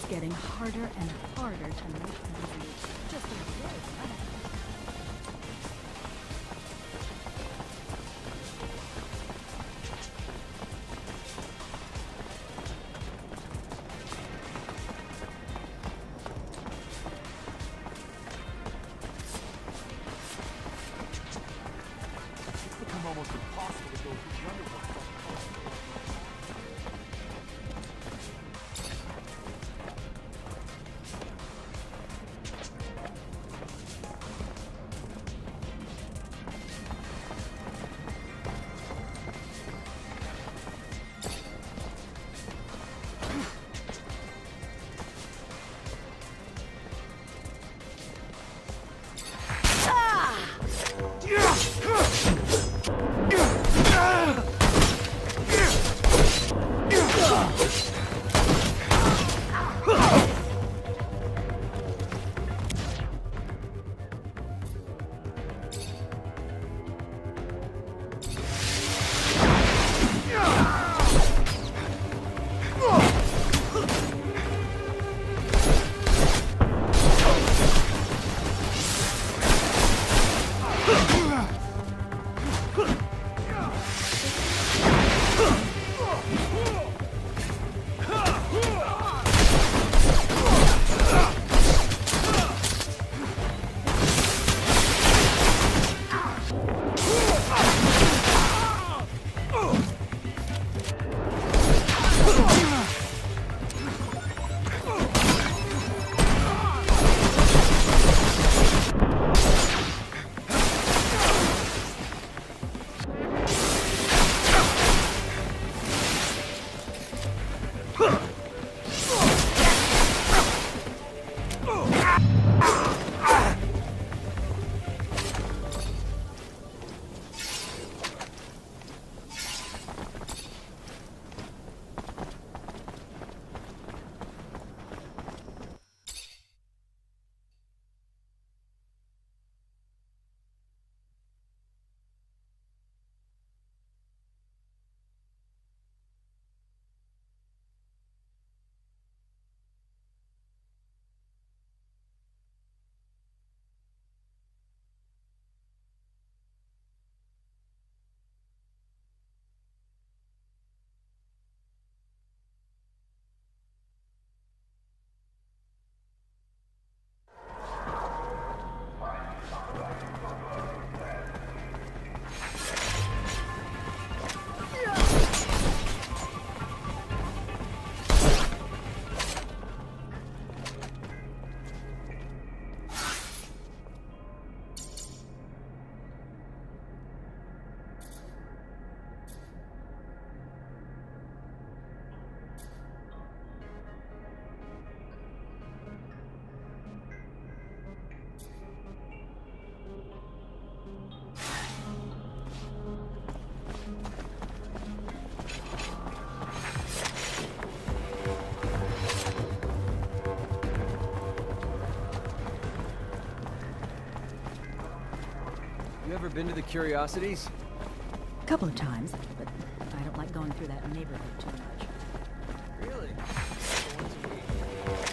Getting harder and harder to make easy. Just a bit. It's become almost impossible to go through the underworld. You ever been to the Curiosities? A couple of times, but I don't like going through that neighborhood too much. Really? Once a week.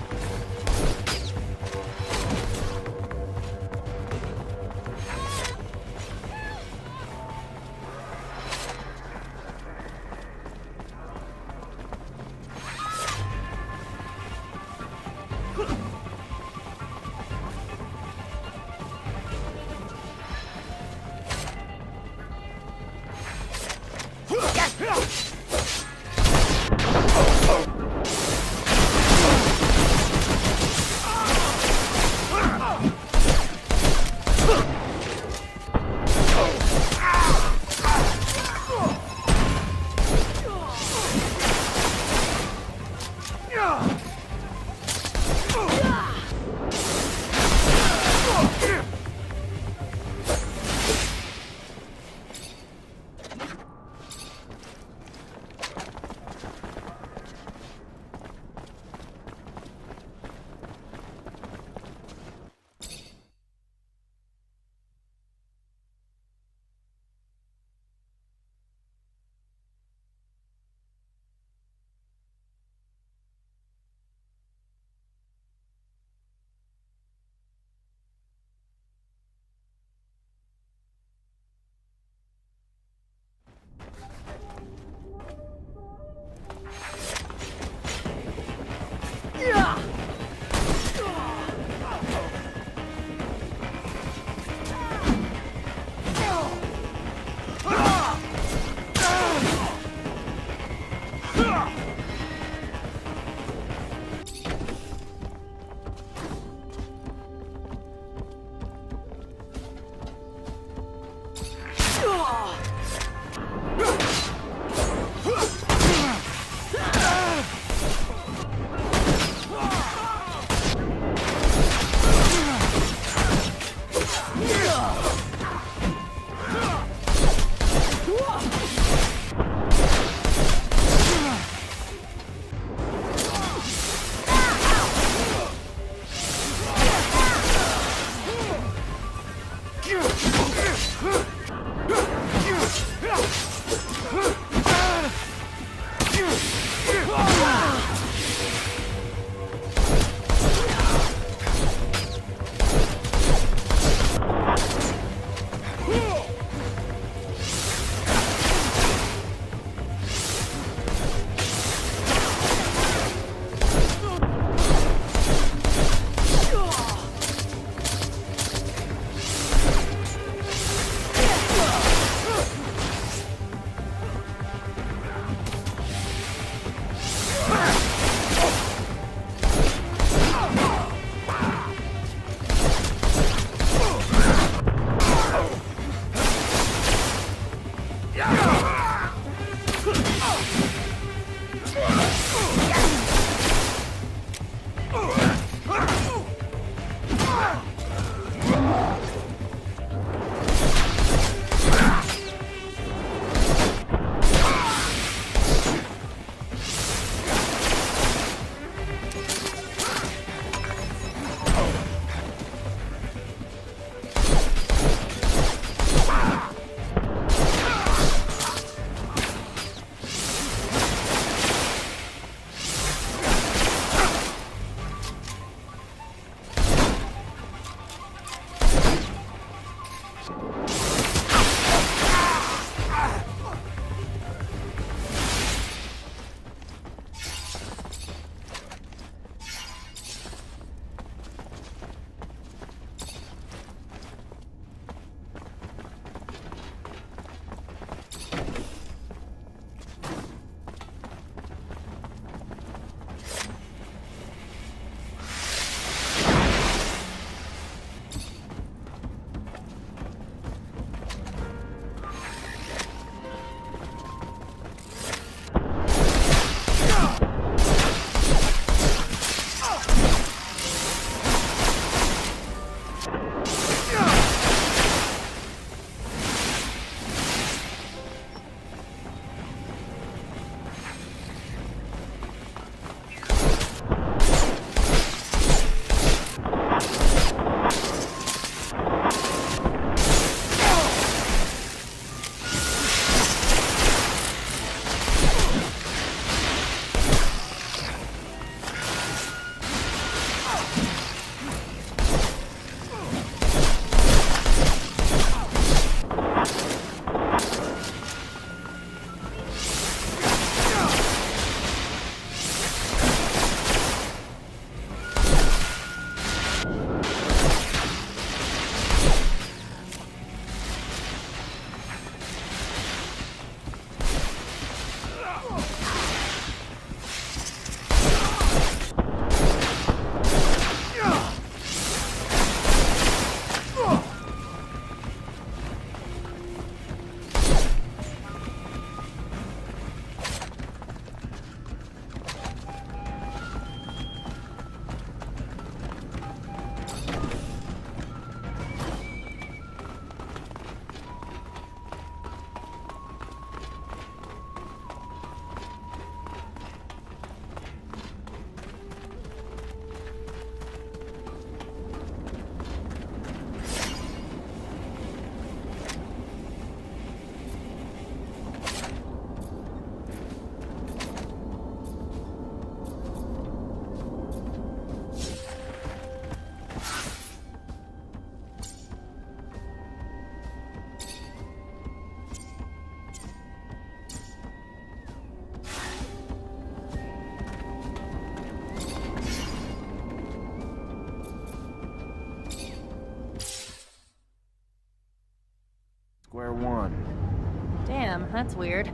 Square one. Damn, that's weird.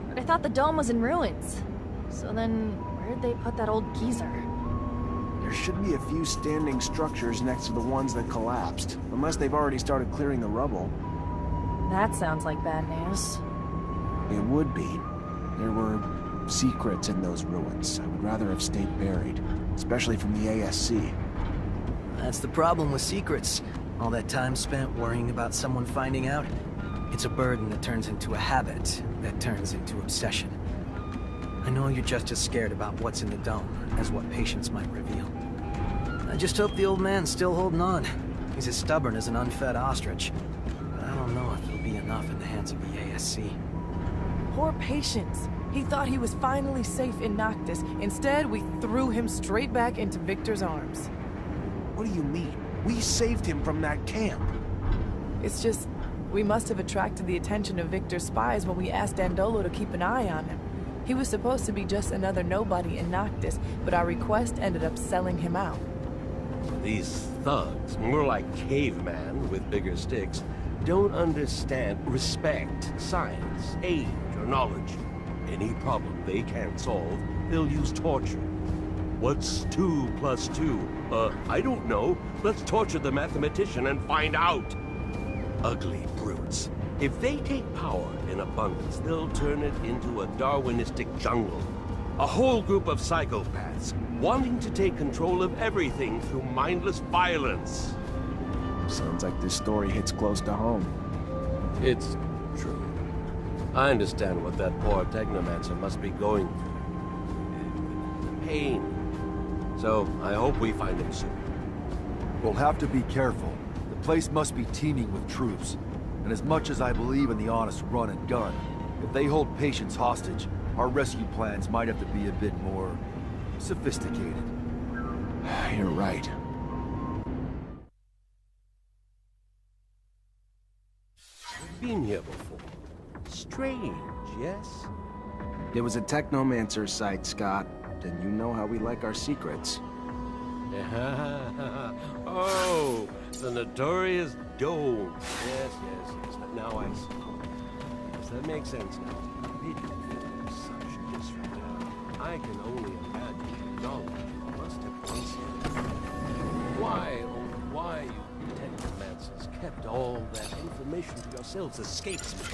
But I thought the dome was in ruins. So then, where'd they put that old geezer? There should be a few standing structures next to the ones that collapsed. Unless they've already started clearing the rubble. That sounds like bad news. It would be. There were secrets in those ruins. I would rather have stayed buried. Especially from the ASC. That's the problem with secrets. All that time spent worrying about someone finding out. It's a burden that turns into a habit, that turns into obsession. I know you're just as scared about what's in the dome as what patience might reveal. I just hope the old man's still holding on. He's as stubborn as an unfed ostrich. But I don't know if it'll be enough in the hands of the ASC. Poor Patience. He thought he was finally safe in Noctis. Instead, we threw him straight back into Victor's arms. What do you mean? We saved him from that camp. It's just, we must have attracted the attention of Victor's spies when we asked Dandolo to keep an eye on him. He was supposed to be just another nobody in Noctis, but our request ended up selling him out. These thugs, more like cavemen with bigger sticks, don't understand respect, science, age, or knowledge. Any problem they can't solve, they'll use torture. What's 2 plus 2? I don't know. Let's torture the mathematician and find out. Ugly brutes. If they take power in abundance, they'll turn it into a Darwinistic jungle. A whole group of psychopaths, wanting to take control of everything through mindless violence. Sounds like this story hits close to home. It's true. I understand what that poor Technomancer must be going through. Pain. So, I hope we find him soon. We'll have to be careful. The place must be teeming with troops. And as much as I believe in the honest run and gun, if they hold Patience hostage, our rescue plans might have to be a bit more sophisticated. You're right. We've been here before. Strange, yes? It was a Technomancer site, Scott. And you know how we like our secrets. Oh, the notorious dome. Yes. Now I see. Does that make sense now? They do feel such disregard. I can only imagine the knowledge you must have concealed. Why, oh why you Technomancers kept all that information to yourselves escapes me.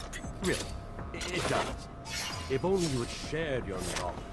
Really, it does. If only you had shared your knowledge.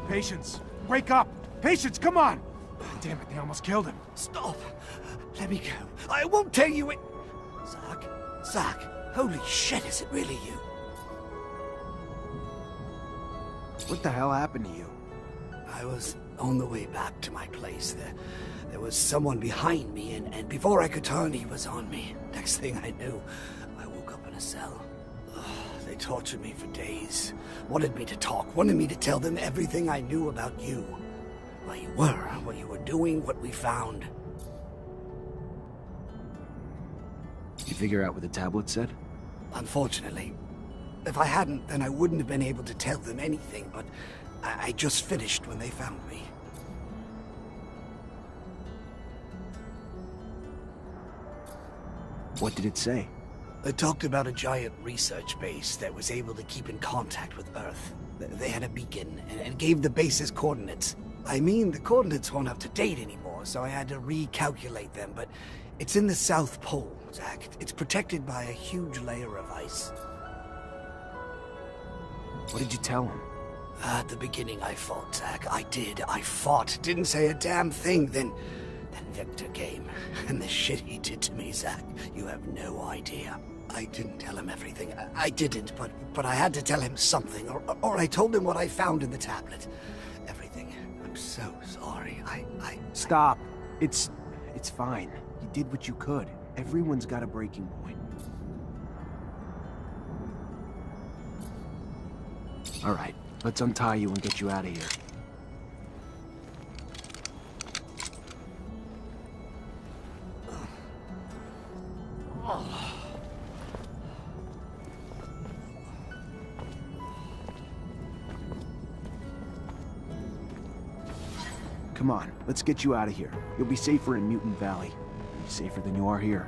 Patience! Wake up! Patience, come on! Damn it, they almost killed him. Stop! Let me go. I won't tell you it. Zach? Zach? Holy shit, is it really you? What the hell happened to you? I was on the way back to my place. There was someone behind me, and before I could turn, he was on me. Next thing I knew, I woke up in a cell. They tortured me for days. Wanted me to talk, wanted me to tell them everything I knew about you. Where you were, what you were doing, what we found. You figure out what the tablet said? Unfortunately. If I hadn't, then I wouldn't have been able to tell them anything, but I just finished when they found me. What did it say? It talked about a giant research base that was able to keep in contact with Earth. They had a beacon, and gave the base's coordinates. I mean, the coordinates weren't up to date anymore, so I had to recalculate them, but it's in the South Pole, Zach. It's protected by a huge layer of ice. What did you tell him? At the beginning, I fought, Zach. I did. I fought. Didn't say a damn thing. Then Victor came. And the shit he did to me, Zach, you have no idea. I didn't tell him everything. I didn't, but I had to tell him something. Or I told him what I found in the tablet. Everything. I'm so sorry. Stop. It's fine. You did what you could. Everyone's got a breaking point. All right, let's untie you and get you out of here. Come on, let's get you out of here. You'll be safer in Mutant Valley. You'll be safer than you are here.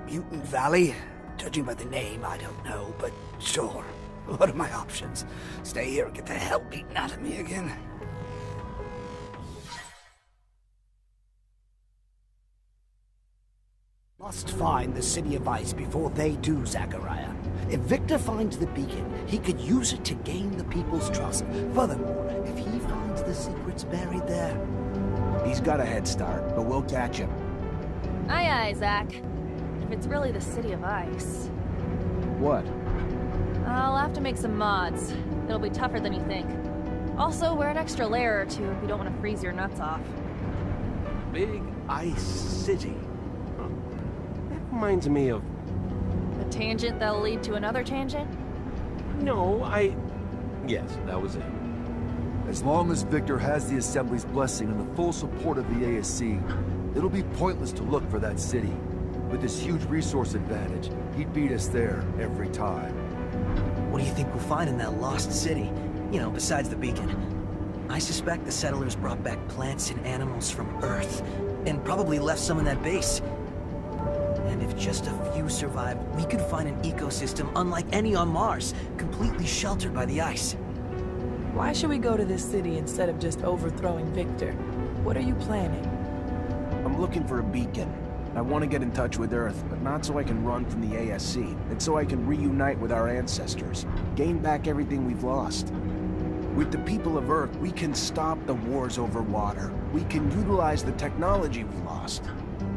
Mutant Valley? Judging by the name, I don't know, but sure. What are my options? Stay here and get the hell beaten out of me again? Must find the City of Ice before they do, Zachariah. If Victor finds the beacon, he could use it to gain the people's trust. Furthermore, if he finds the secrets buried there... He's got a head start, but we'll catch him. Aye aye, Zach. If it's really the City of Ice... What? I'll have to make some mods. It'll be tougher than you think. Also, wear an extra layer or two if you don't want to freeze your nuts off. Big Ice City. Huh. That reminds me of... A tangent that'll lead to another tangent? No, Yes, that was it. As long as Victor has the Assembly's blessing and the full support of the ASC, it'll be pointless to look for that city. With this huge resource advantage, he'd beat us there every time. What do you think we'll find in that lost city? You know, besides the beacon. I suspect the settlers brought back plants and animals from Earth, and probably left some in that base. And if just a few survived, we could find an ecosystem unlike any on Mars, completely sheltered by the ice. Why should we go to this city instead of just overthrowing Victor? What are you planning? I'm looking for a beacon. I want to get in touch with Earth, but not so I can run from the ASC, and so I can reunite with our ancestors, gain back everything we've lost. With the people of Earth, we can stop the wars over water. We can utilize the technology we lost.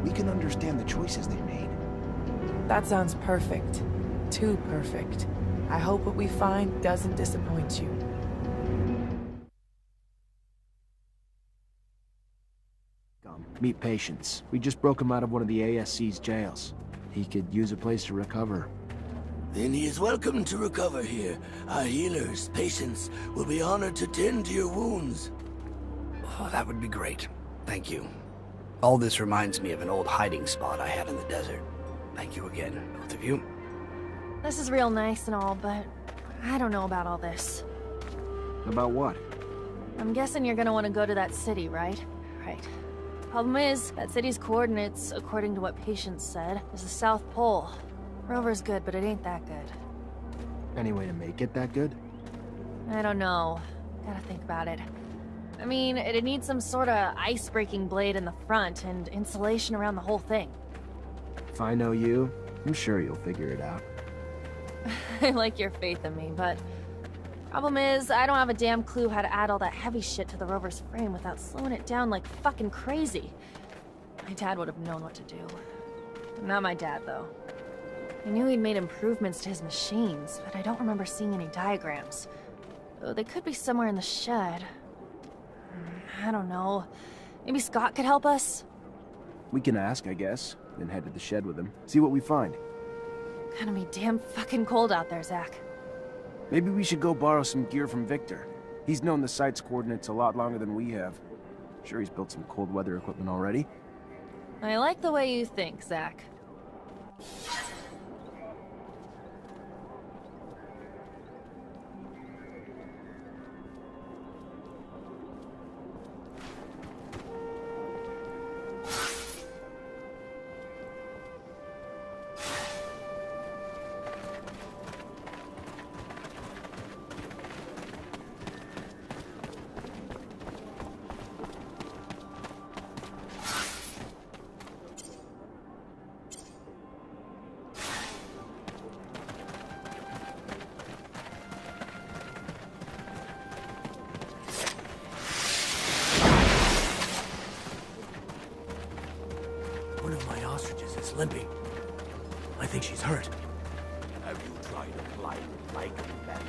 We can understand the choices they made. That sounds perfect. Too perfect. I hope what we find doesn't disappoint you. Meet Patience. We just broke him out of one of the ASC's jails. He could use a place to recover. Then he is welcome to recover here. Our healers, patients, will be honored to tend to your wounds. Oh, that would be great. Thank you. All this reminds me of an old hiding spot I had in the desert. Thank you again, both of you. This is real nice and all, but I don't know about all this. About what? I'm guessing you're gonna want to go to that city, right? Right. Problem is, that city's coordinates, according to what Patience said, is the South Pole. Rover's good, but it ain't that good. Any way to make it that good? I don't know. Gotta think about it. I mean, it'd need some sorta ice-breaking blade in the front and insulation around the whole thing. If I know you, I'm sure you'll figure it out. I like your faith in me, but... Problem is, I don't have a damn clue how to add all that heavy shit to the rover's frame without slowing it down like fucking crazy. My dad would have known what to do. Not my dad, though. I knew he'd made improvements to his machines, but I don't remember seeing any diagrams. Oh, they could be somewhere in the shed. I don't know. Maybe Scott could help us? We can ask, I guess, then head to the shed with him. See what we find. Gonna be damn fucking cold out there, Zach. Maybe we should go borrow some gear from Victor. He's known the site's coordinates a lot longer than we have. Sure, he's built some cold weather equipment already. I like the way you think, Zach. One of my ostriches is limping. I think she's hurt. Have you tried applying a lichen bandage?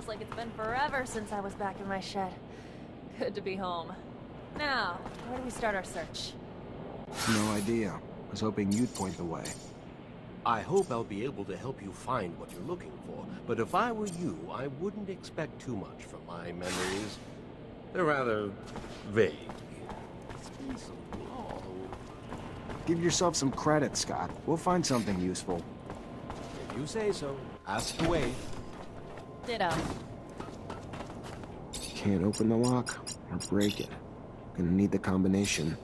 Like it's been forever since I was back in my shed. Good to be home. Now, where do we start our search? No idea. I was hoping you'd point the way. I hope I'll be able to help you find what you're looking for, but if I were you, I wouldn't expect too much from my memories. They're rather vague. It's been so long. Give yourself some credit, Scott. We'll find something useful. If you say so. Ask away. Ditto. Can't open the lock or break it. Gonna need the combination.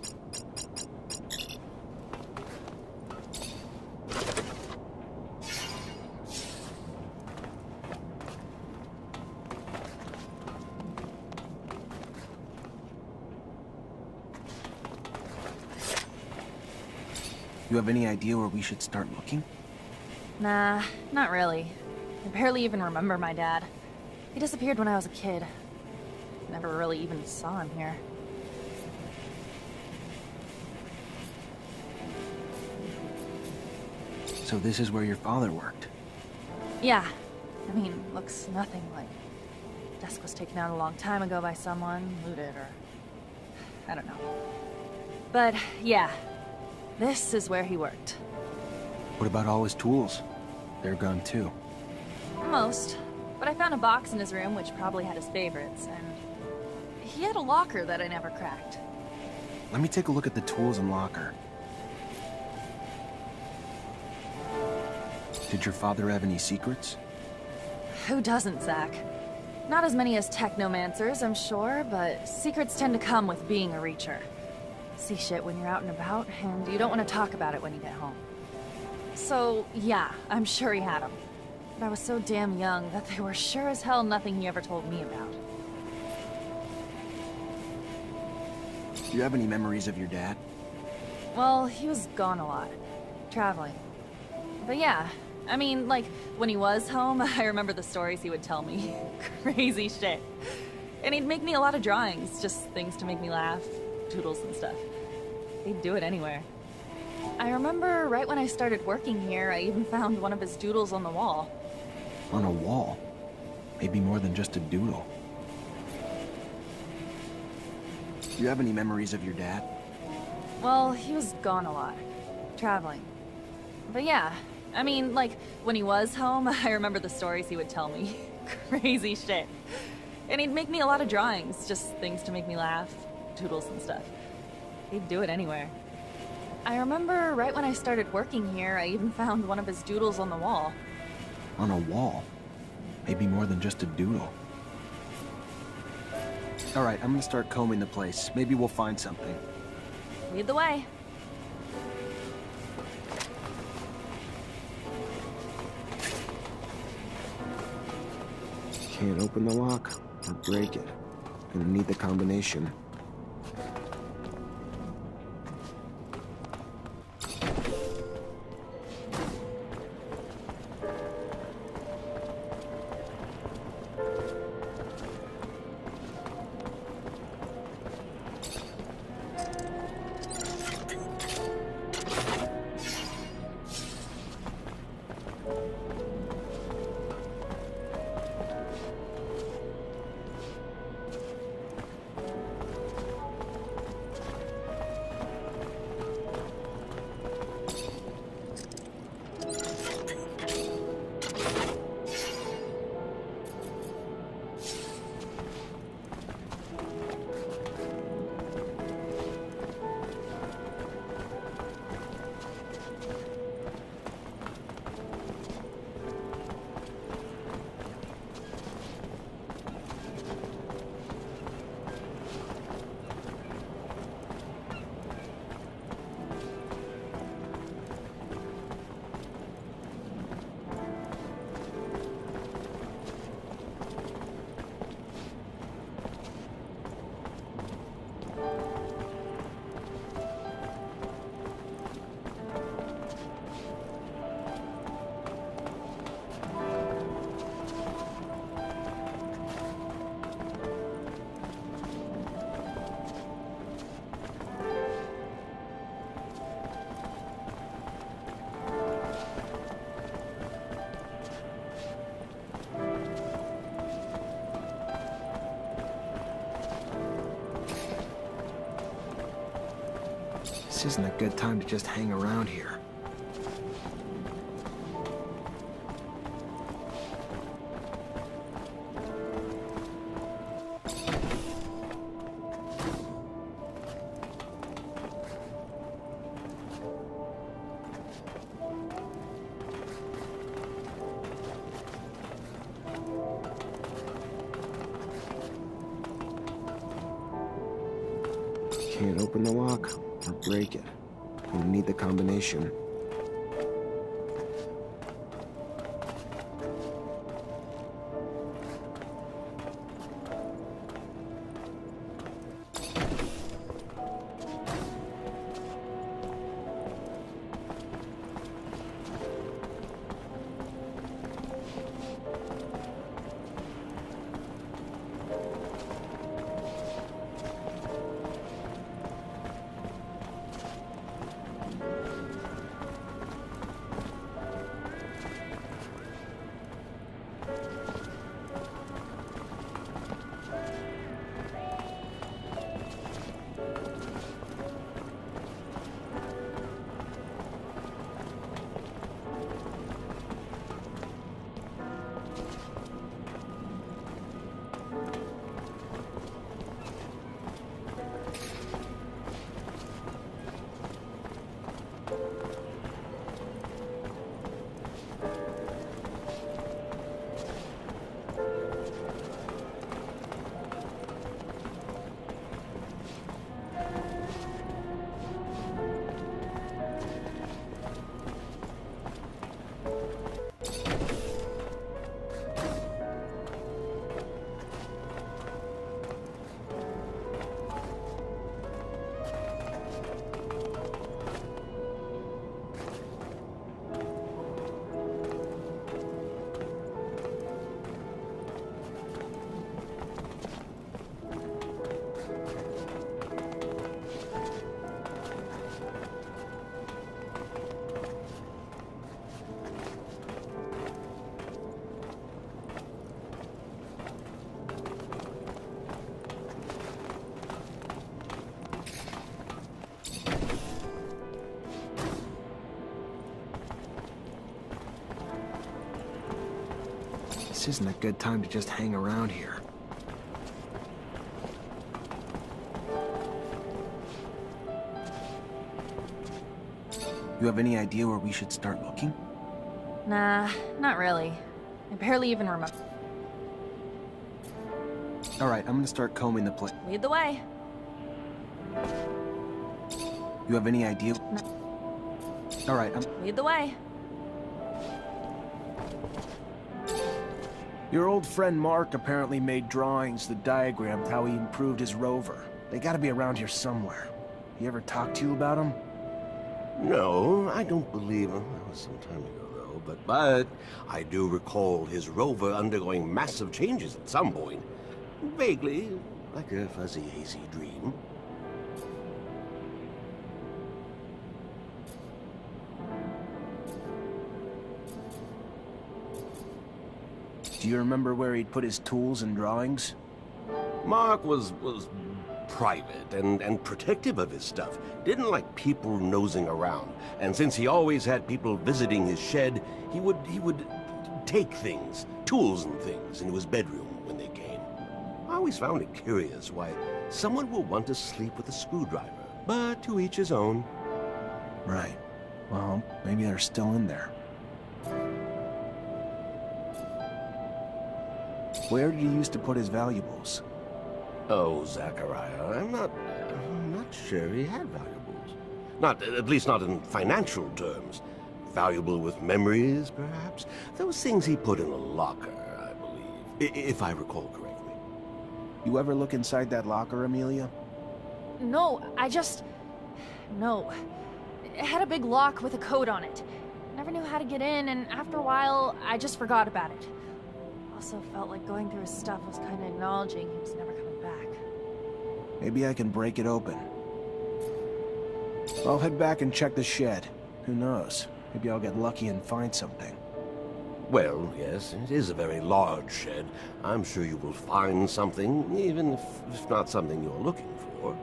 You have any idea where we should start looking? Nah, not really. I barely even remember my dad. He disappeared when I was a kid. Never really even saw him here. So this is where your father worked? Yeah. I mean, looks nothing like... Desk was taken out a long time ago by someone, looted, or... I don't know. But, yeah. This is where he worked. What about all his tools? They're gone too. Most. But I found a box in his room which probably had his favorites, and... He had a locker that I never cracked. Let me take a look at the tools and locker. Did your father have any secrets? Who doesn't, Zach? Not as many as Technomancers, I'm sure, but secrets tend to come with being a Reacher. See shit when you're out and about, and you don't want to talk about it when you get home. So, yeah, I'm sure he had them. But I was so damn young that they were sure as hell nothing he ever told me about. Do you have any memories of your dad? Well, he was gone a lot. Traveling. But yeah, I mean, like, when he was home, I remember the stories he would tell me. Crazy shit. And he'd make me a lot of drawings, just things to make me laugh, doodles and stuff. He'd do it anywhere. I remember right when I started working here, I even found one of his doodles on the wall. On a wall? Maybe more than just a doodle. Do you have any memories of your dad? Well, he was gone a lot. Traveling. But yeah, I mean, like, when he was home, I remember the stories he would tell me. Crazy shit. And he'd make me a lot of drawings, just things to make me laugh, doodles and stuff. He'd do it anywhere. I remember right when I started working here, I even found one of his doodles on the wall. On a wall? Maybe more than just a doodle. Alright, I'm gonna start combing the place. Maybe we'll find something. Lead the way. Can't open the lock or break it. Gonna need the combination. This isn't a good time to just hang around here. Can't open the lock or break it. Gonna need the combination. This isn't a good time to just hang around here. You have any idea where we should start looking? Nah, not really. I barely even remember. Alright, I'm gonna start combing the place. Lead the way. You have any idea? Alright, Lead the way. Your old friend Mark apparently made drawings that diagrammed how he improved his rover. They gotta be around here somewhere. He ever talked to you about them? No, I don't believe him. That was some time ago, though. But I do recall his rover undergoing massive changes at some point. Vaguely, like a fuzzy, hazy dream. Do you remember where he'd put his tools and drawings? Mark was private and protective of his stuff. Didn't like people nosing around. And since he always had people visiting his shed, he would take things, tools and things, into his bedroom when they came. I always found it curious why someone would want to sleep with a screwdriver, but to each his own. Right. Well, maybe they're still in there. Where did he used to put his valuables? Oh, Zachariah, I'm not sure he had valuables. At least not in financial terms. Valuable with memories, perhaps? Those things he put in a locker, I believe, if I recall correctly. You ever look inside that locker, Amelia? No, No. It had a big lock with a code on it. Never knew how to get in, and after a while, I just forgot about it. Also felt like going through his stuff was kind of acknowledging he was never coming back. Maybe I can break it open. I'll head back and check the shed. Who knows? Maybe I'll get lucky and find something. Well, yes, it is a very large shed. I'm sure you will find something, even if not something you're looking for.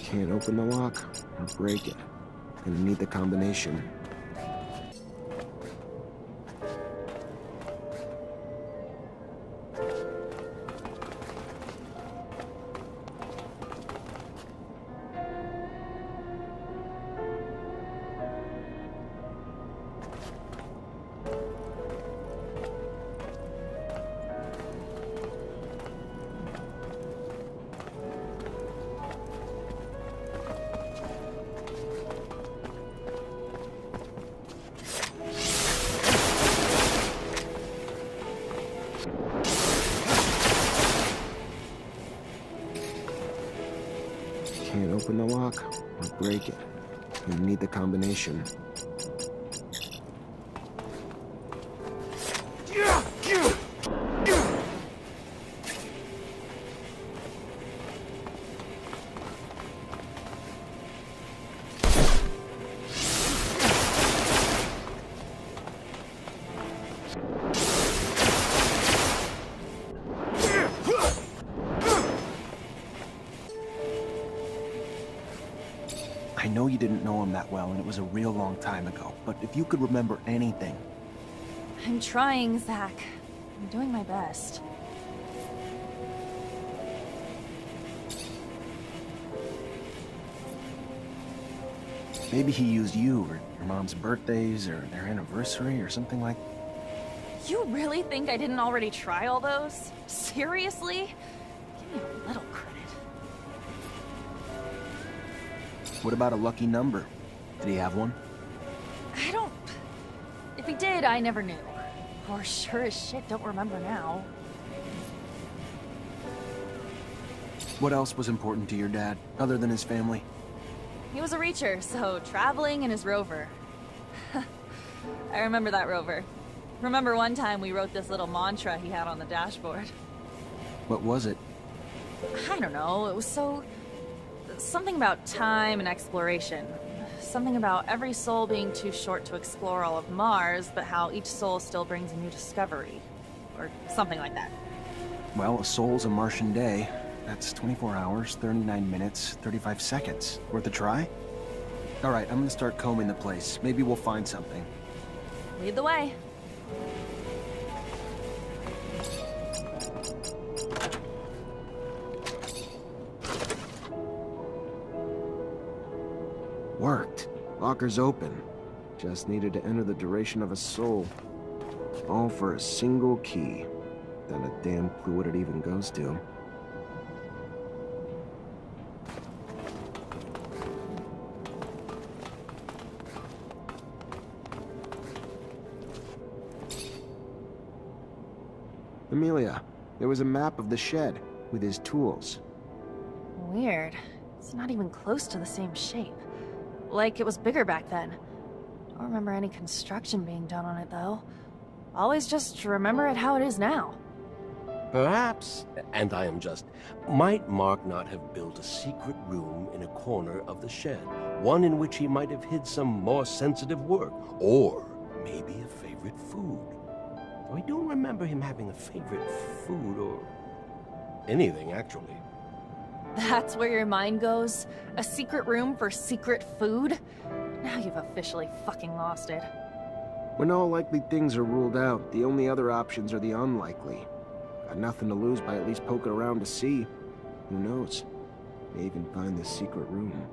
Can't open the lock or break it. Gonna need the combination. Can't open the lock or break it. You need the combination. I know you didn't know him that well, and it was a real long time ago, but if you could remember anything... I'm trying, Zach. I'm doing my best. Maybe he used you, or your mom's birthdays, or their anniversary, or something like... You really think I didn't already try all those? Seriously? Give me a little credit. What about a lucky number? Did he have one? I don't... If he did, I never knew. Or sure as shit don't remember now. What else was important to your dad, other than his family? He was a reacher, so traveling in his rover. I remember that rover. Remember one time we wrote this little mantra he had on the dashboard. What was it? I don't know, it was so... something about time and exploration. something about every soul being too short to explore all of Mars, but how each soul still brings a new discovery. Or something like that. Well, a soul's a Martian day. That's 24 hours, 39 minutes, 35 seconds. Worth a try? Alright, I'm gonna start combing the place. Maybe we'll find something. Lead the way. Worked. Locker's open. Just needed to enter the duration of a soul. All for a single key. Not a damn clue what it even goes to. Amelia, there was a map of the shed with his tools. Weird. It's not even close to the same shape. Like it was bigger back then. Don't remember any construction being done on it, though. Always just remember it how it is now. Perhaps, and I am just, might Mark not have built a secret room in a corner of the shed? One in which he might have hid some more sensitive work, or maybe a favorite food. I don't remember him having a favorite food or anything, actually. That's where your mind goes? A secret room for secret food? Now you've officially fucking lost it. When all likely things are ruled out, the only other options are the unlikely. Got nothing to lose by at least poking around to see. Who knows? May even find this secret room.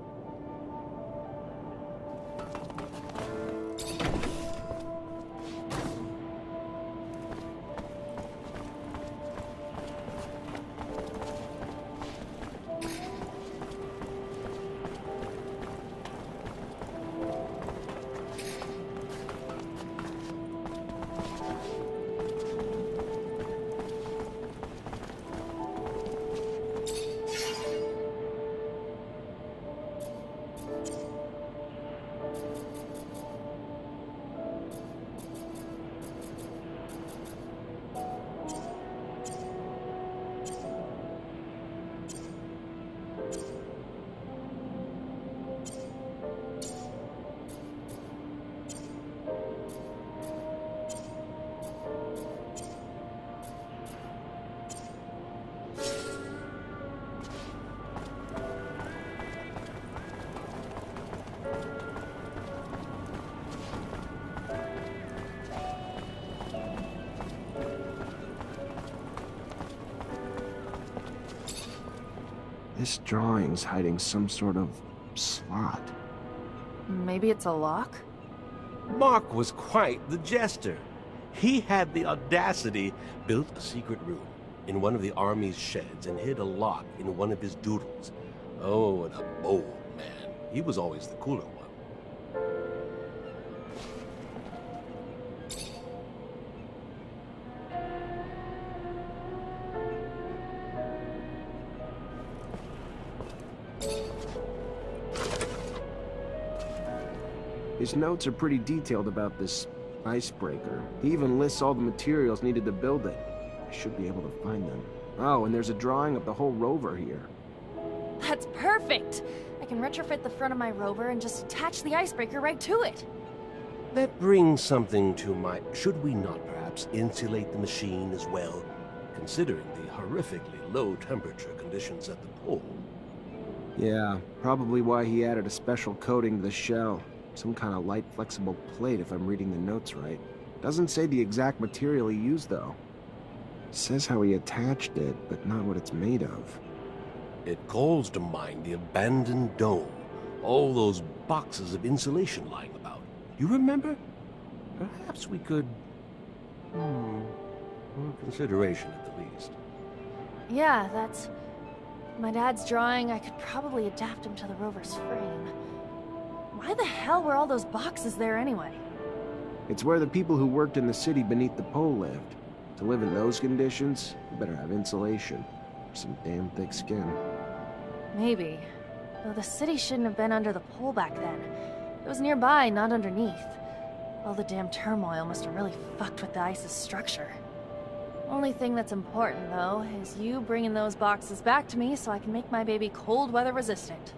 This drawing's hiding some sort of slot. Maybe it's a lock? Mark was quite the jester. He had the audacity, built a secret room in one of the army's sheds and hid a lock in one of his doodles. Oh, and a bold man. He was always the cooler one. His notes are pretty detailed about this icebreaker. He even lists all the materials needed to build it. I should be able to find them. Oh, and there's a drawing of the whole rover here. That's perfect! I can retrofit the front of my rover and just attach the icebreaker right to it. That brings something to mind. Should we not perhaps insulate the machine as well, considering the horrifically low temperature conditions at the pole? Yeah, probably why he added a special coating to the shell. Some kind of light, flexible plate, if I'm reading the notes right. Doesn't say the exact material he used, though. Says how he attached it, but not what it's made of. It calls to mind the abandoned dome. All those boxes of insulation lying about. You remember? Perhaps we could... for consideration at the least. Yeah, that's... my dad's drawing. I could probably adapt him to the rover's frame. Why the hell were all those boxes there anyway? It's where the people who worked in the city beneath the pole lived. To live in those conditions, you better have insulation. Or some damn thick skin. Maybe. Though the city shouldn't have been under the pole back then. It was nearby, not underneath. All the damn turmoil must have really fucked with the ice's structure. Only thing that's important, though, is you bringing those boxes back to me so I can make my baby cold weather resistant.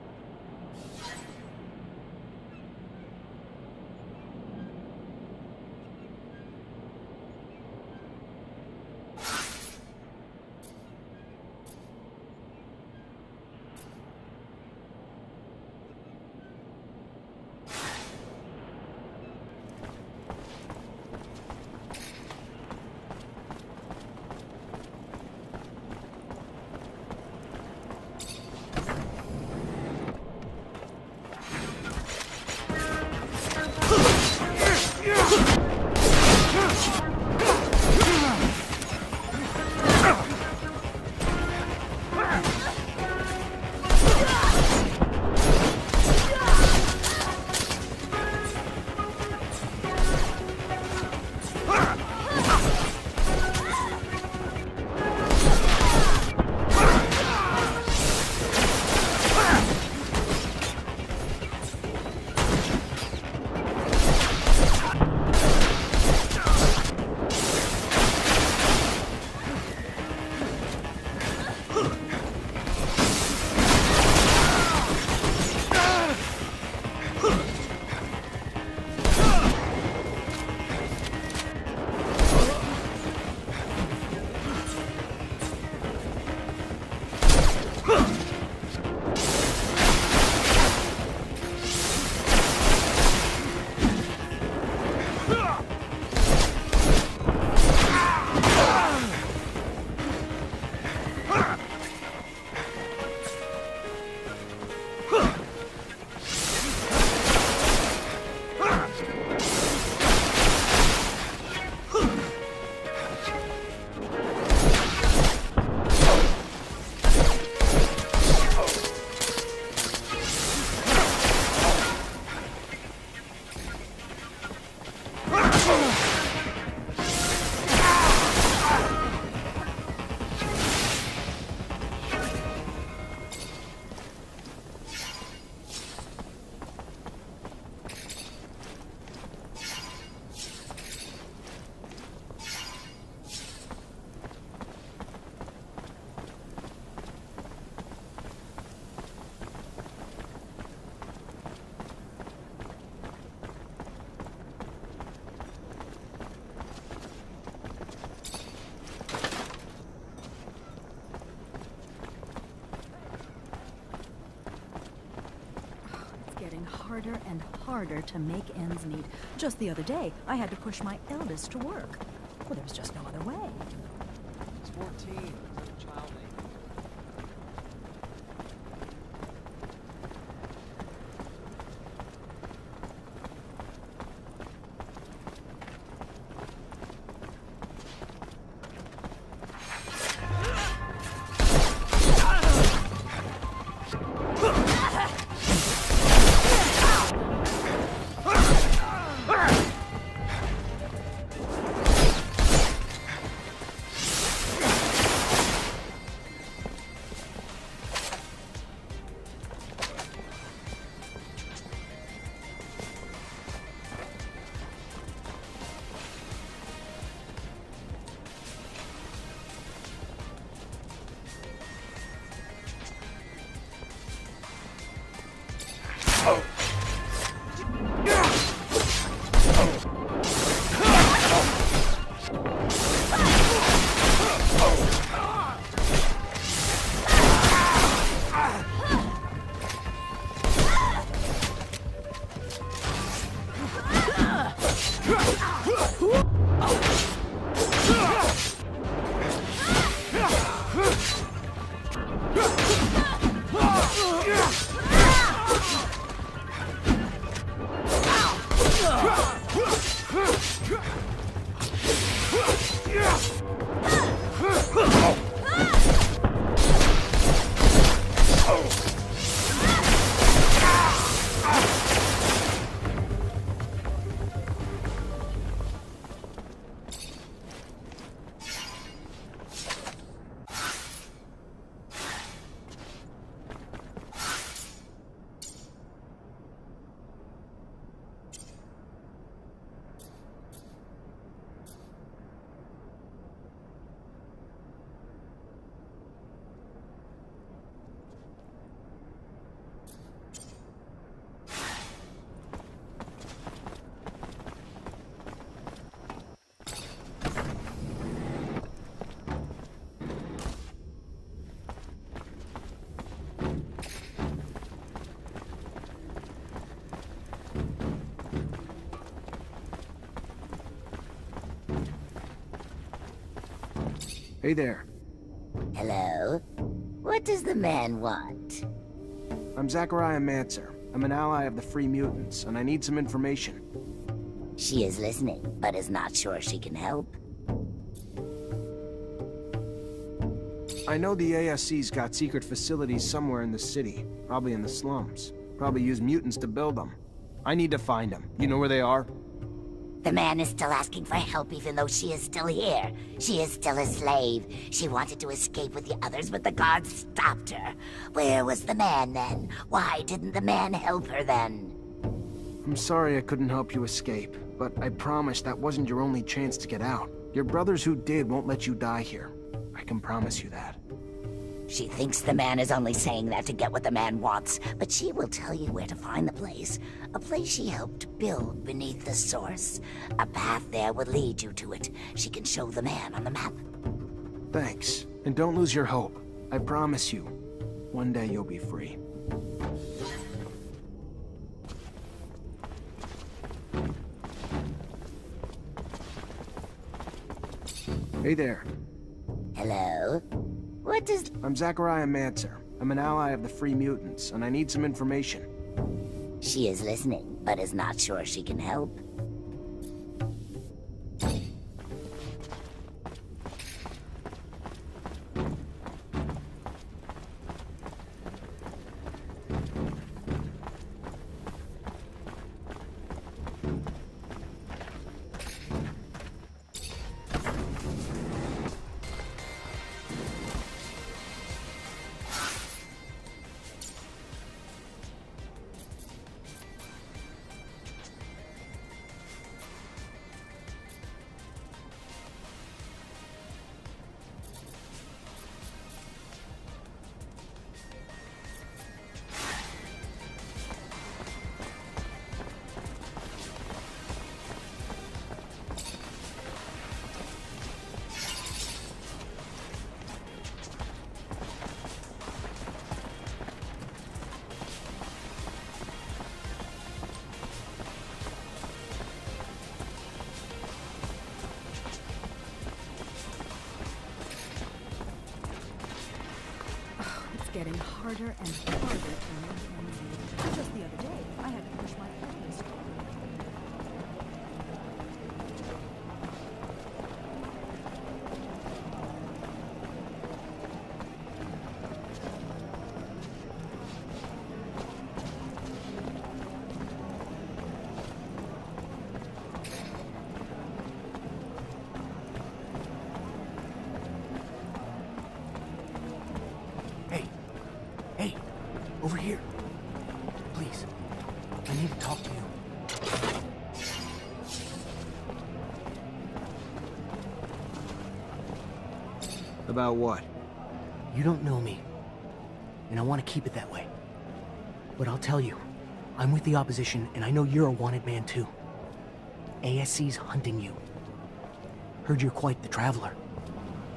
harder and harder to make ends meet. Just the other day, I had to push my eldest to work. Well, there was just no other way. He's 14. He's a child name. Hey there. Hello? What does the man want? I'm Zachariah Mancer. I'm an ally of the Free Mutants, and I need some information. She is listening, but is not sure she can help. I know the ASC's got secret facilities somewhere in the city, probably in the slums. Probably use mutants to build them. I need to find them. You know where they are? The man is still asking for help even though she is still here. She is still a slave. She wanted to escape with the others, but the guards stopped her. Where was the man then? Why didn't the man help her then? I'm sorry I couldn't help you escape, but I promise that wasn't your only chance to get out. Your brothers who did won't let you die here. I can promise you that. She thinks the man is only saying that to get what the man wants, but she will tell you where to find the place. A place she helped build beneath the source. A path there will lead you to it. She can show the man on the map. Thanks, and don't lose your hope. I promise you, one day you'll be free. Hey there. Hello? What does... I'm Zachariah Mancer. I'm an ally of the Free Mutants, and I need some information. She is listening, but is not sure she can help. getting harder and harder to make ends meet. Just the other day, I had to push my eldest to work. Hey, over here. Please, I need to talk to you. About what? You don't know me, and I want to keep it that way. But I'll tell you, I'm with the opposition, and I know you're a wanted man too. ASC's hunting you. Heard you're quite the traveler.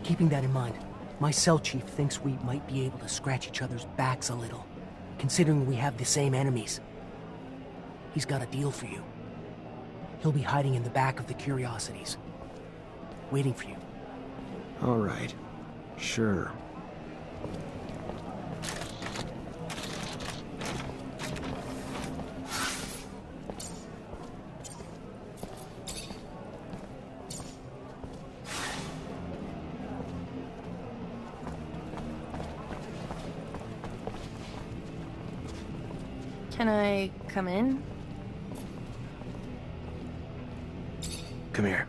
Keeping that in mind, my cell chief thinks we might be able to scratch each other's backs a little, considering we have the same enemies. He's got a deal for you. He'll be hiding in the back of the Curiosities, waiting for you. All right. Sure. Can I come in? Come here.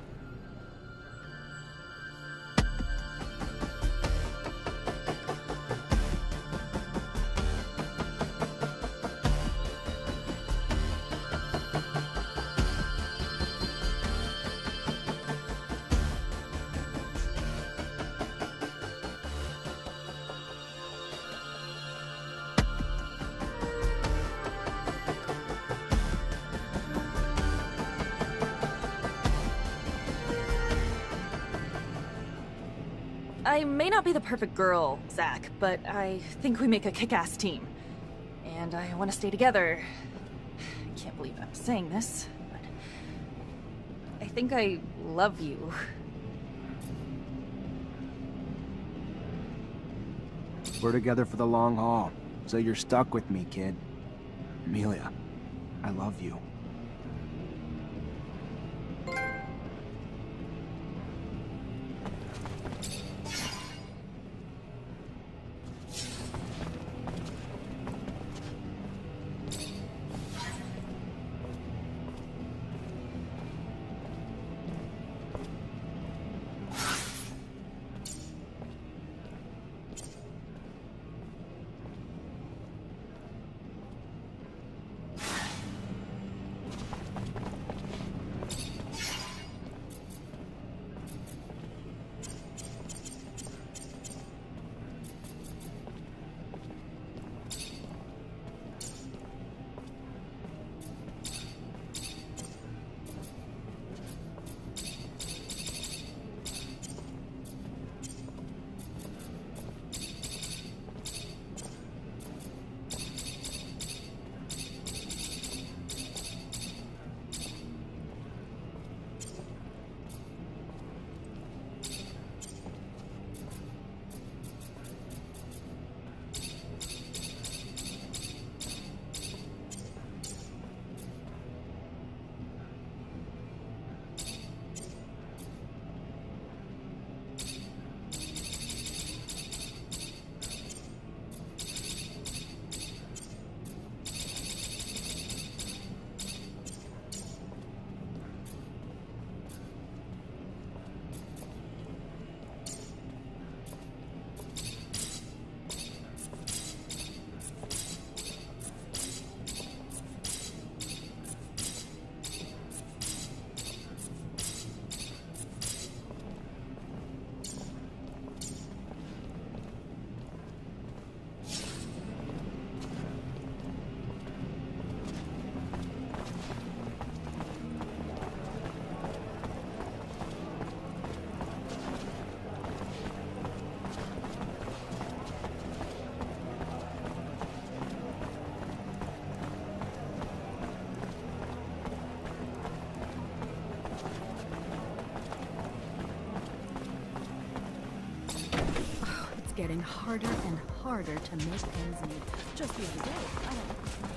I may not be the perfect girl, Zach, but I think we make a kick-ass team. And I want to stay together. I can't believe I'm saying this, but I think I love you. We're together for the long haul, so you're stuck with me, kid. Amelia, I love you. getting harder and harder to make ends meet. Just the other day, I had to push my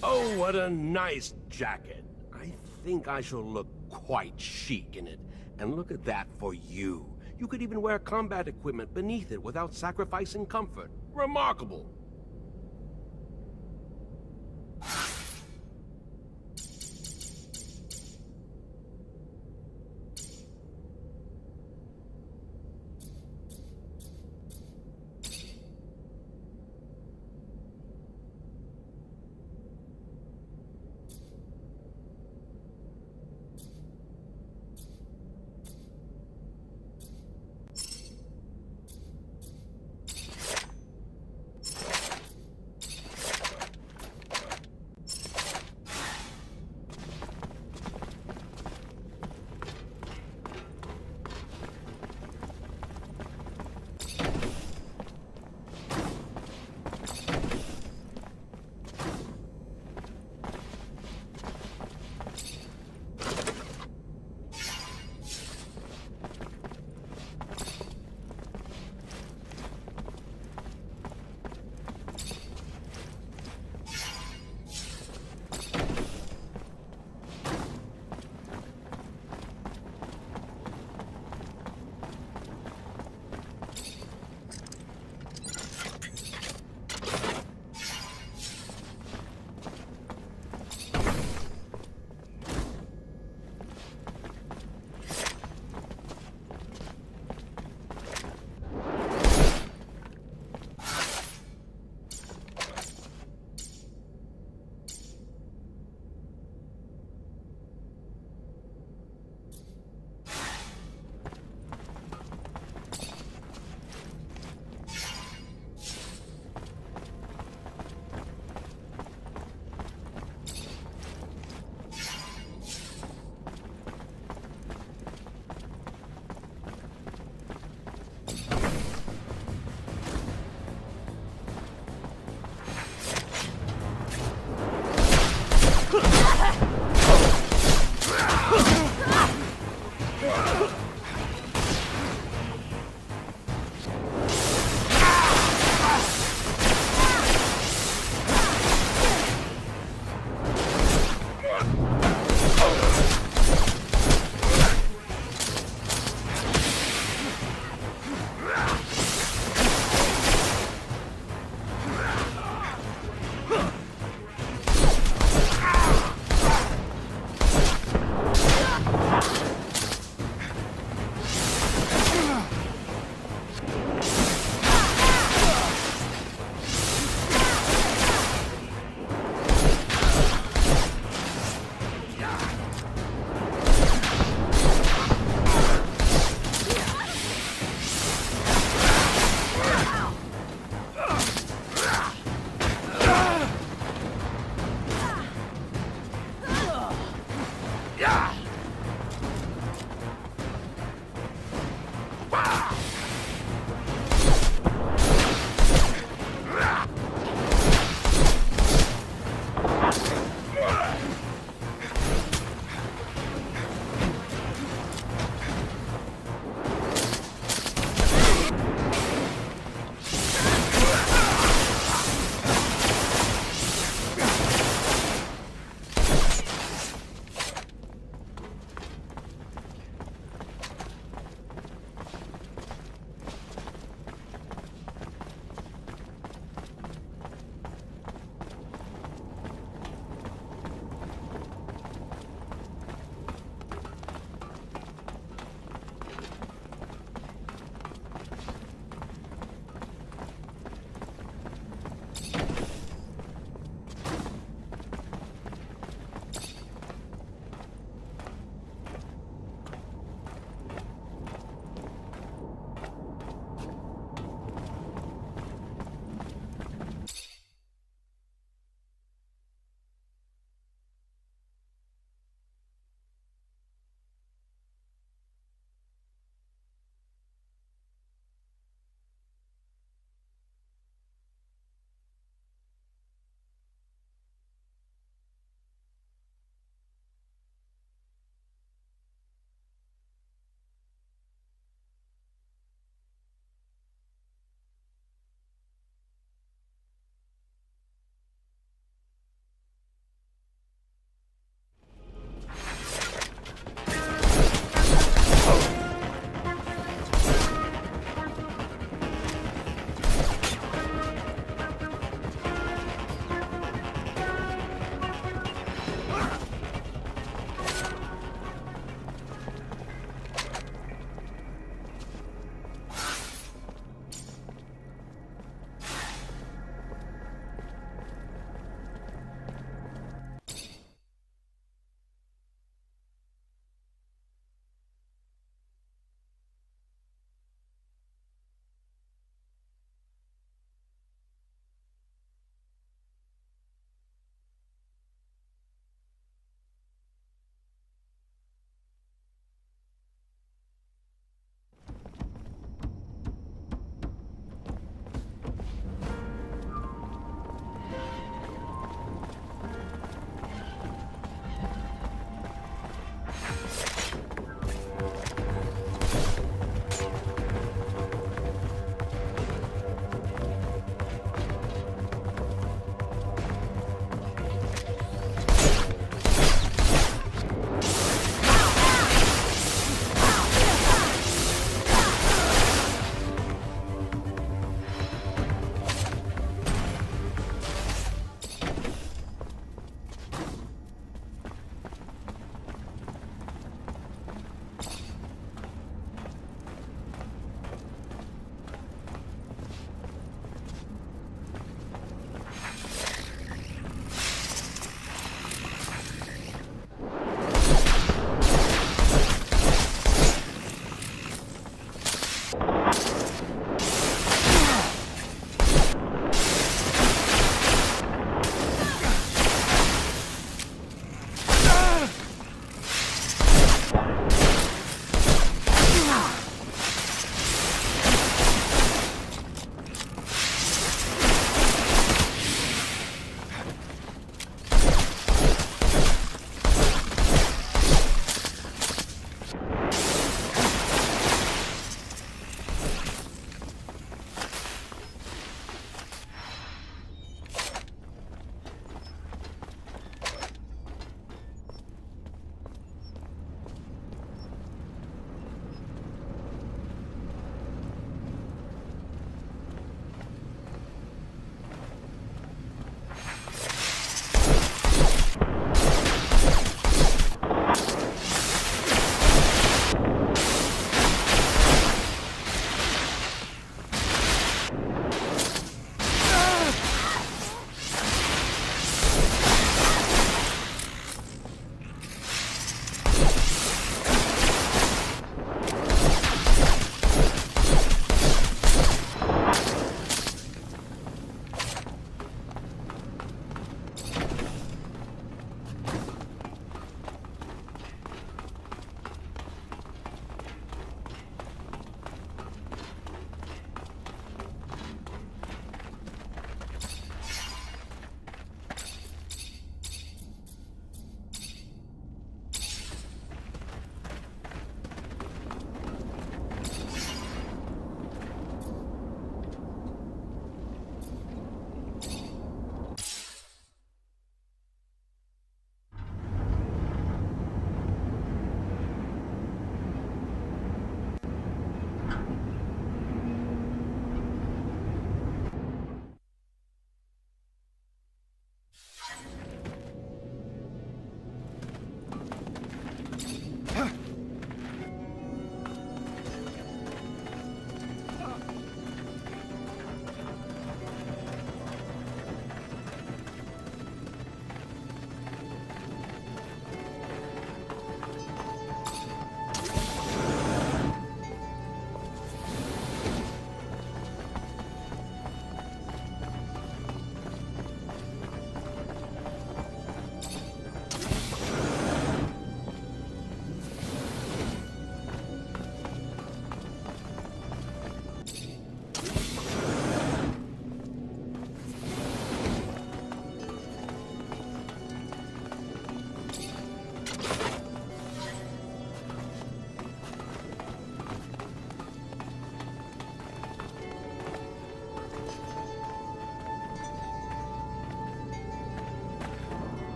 Oh, what a nice jacket. I think I shall look quite chic in it. And look at that for you. You could even wear combat equipment beneath it without sacrificing comfort. Remarkable.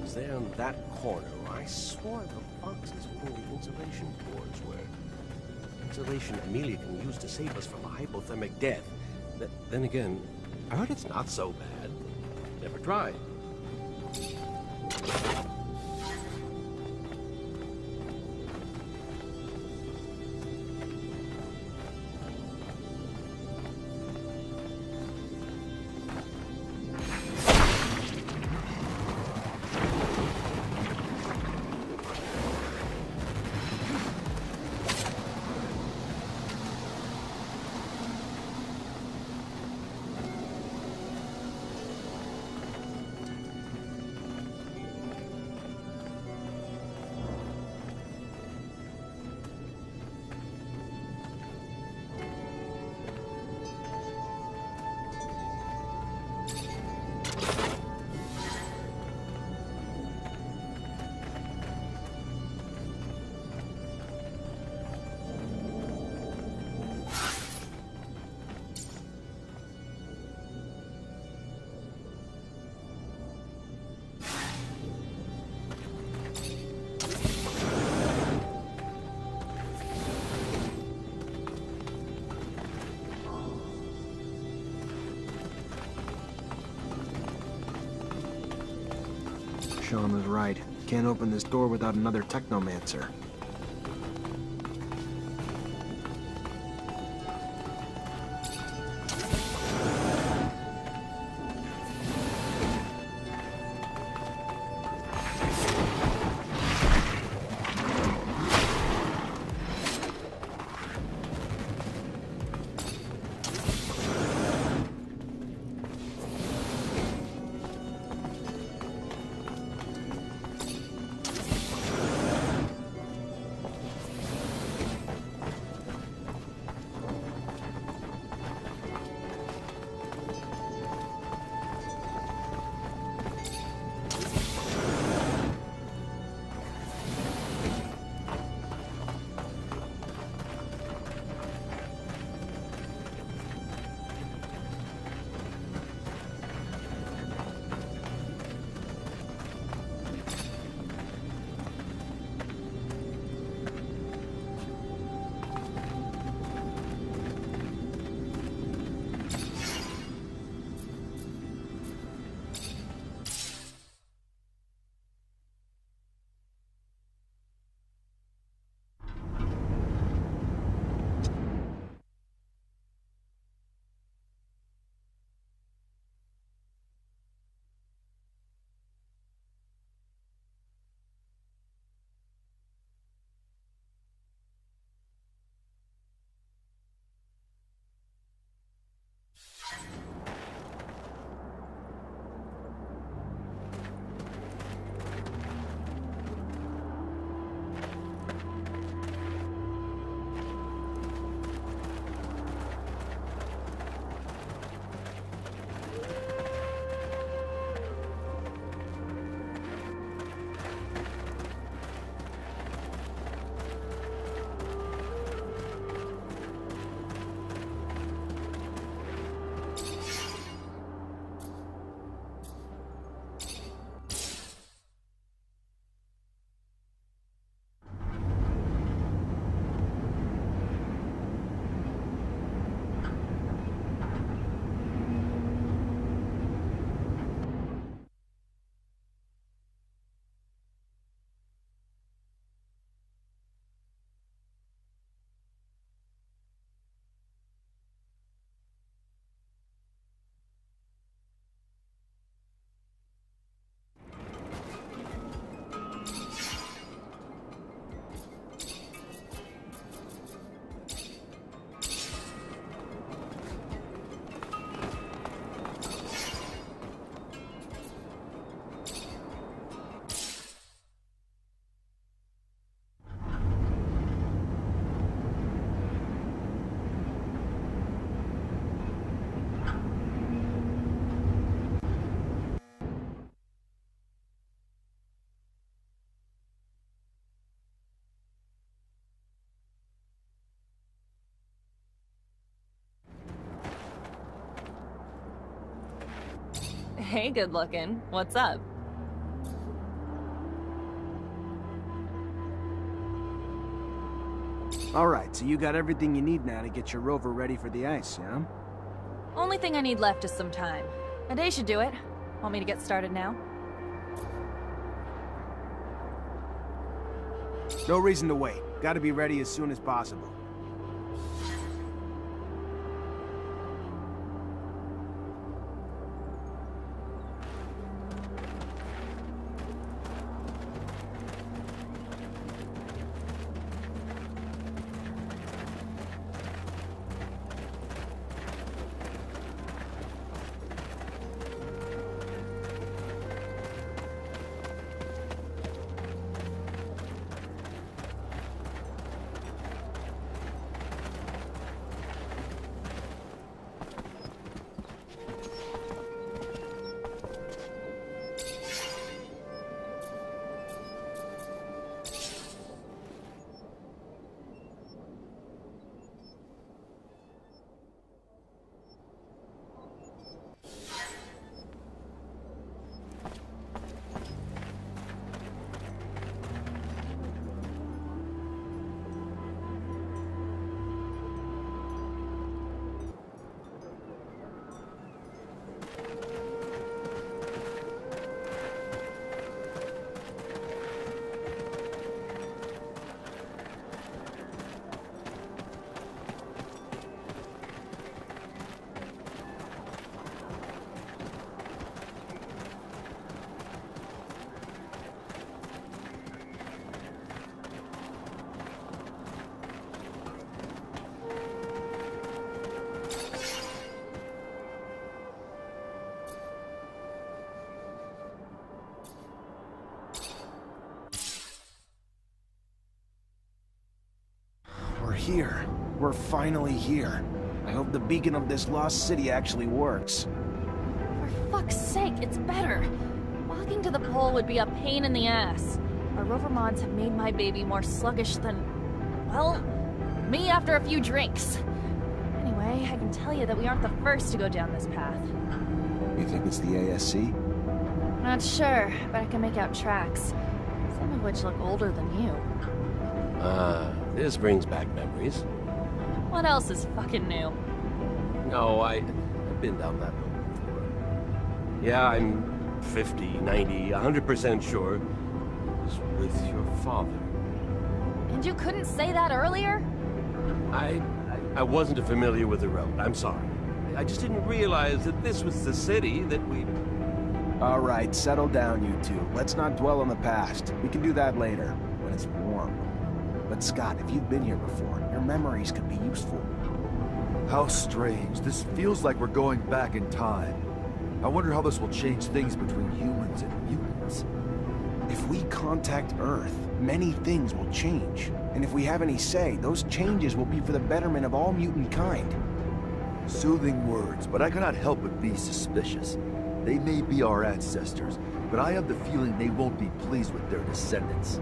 was there in that corner. I swore the boxes were where the insulation cords were. Insulation Amelia can use to save us from a hypothermic death. Then again, I heard it's not so bad. Never tried. Sean was right. Can't open this door without another Technomancer. Hey, good looking. What's up? Alright, so you got everything you need now to get your rover ready for the ice, yeah? Only thing I need left is some time. A day should do it. Want me to get started now? No reason to wait. Gotta be ready as soon as possible. Here. We're finally here. I hope the beacon of this lost city actually works. For fuck's sake, it's better. Walking to the pole would be a pain in the ass. Our rover mods have made my baby more sluggish than, well, me after a few drinks. Anyway, I can tell you that we aren't the first to go down this path. You think it's the ASC? Not sure, but I can make out tracks. Some of which look older than you. This brings back memories. What else is fucking new? No, I've been down that road before. Yeah, I'm 50, 90, 100% sure it was with your father. And you couldn't say that earlier? I wasn't familiar with the road. I'm sorry. I just didn't realize that this was the city that we... Alright, settle down, you two. Let's not dwell on the past. We can do that later, when it's warm. But Scott, if you've been here before, your memories could be useful. How strange. This feels like we're going back in time. I wonder how this will change things between humans and mutants. If we contact Earth, many things will change. And if we have any say, those changes will be for the betterment of all mutant kind. Soothing words, but I cannot help but be suspicious. They may be our ancestors, but I have the feeling they won't be pleased with their descendants.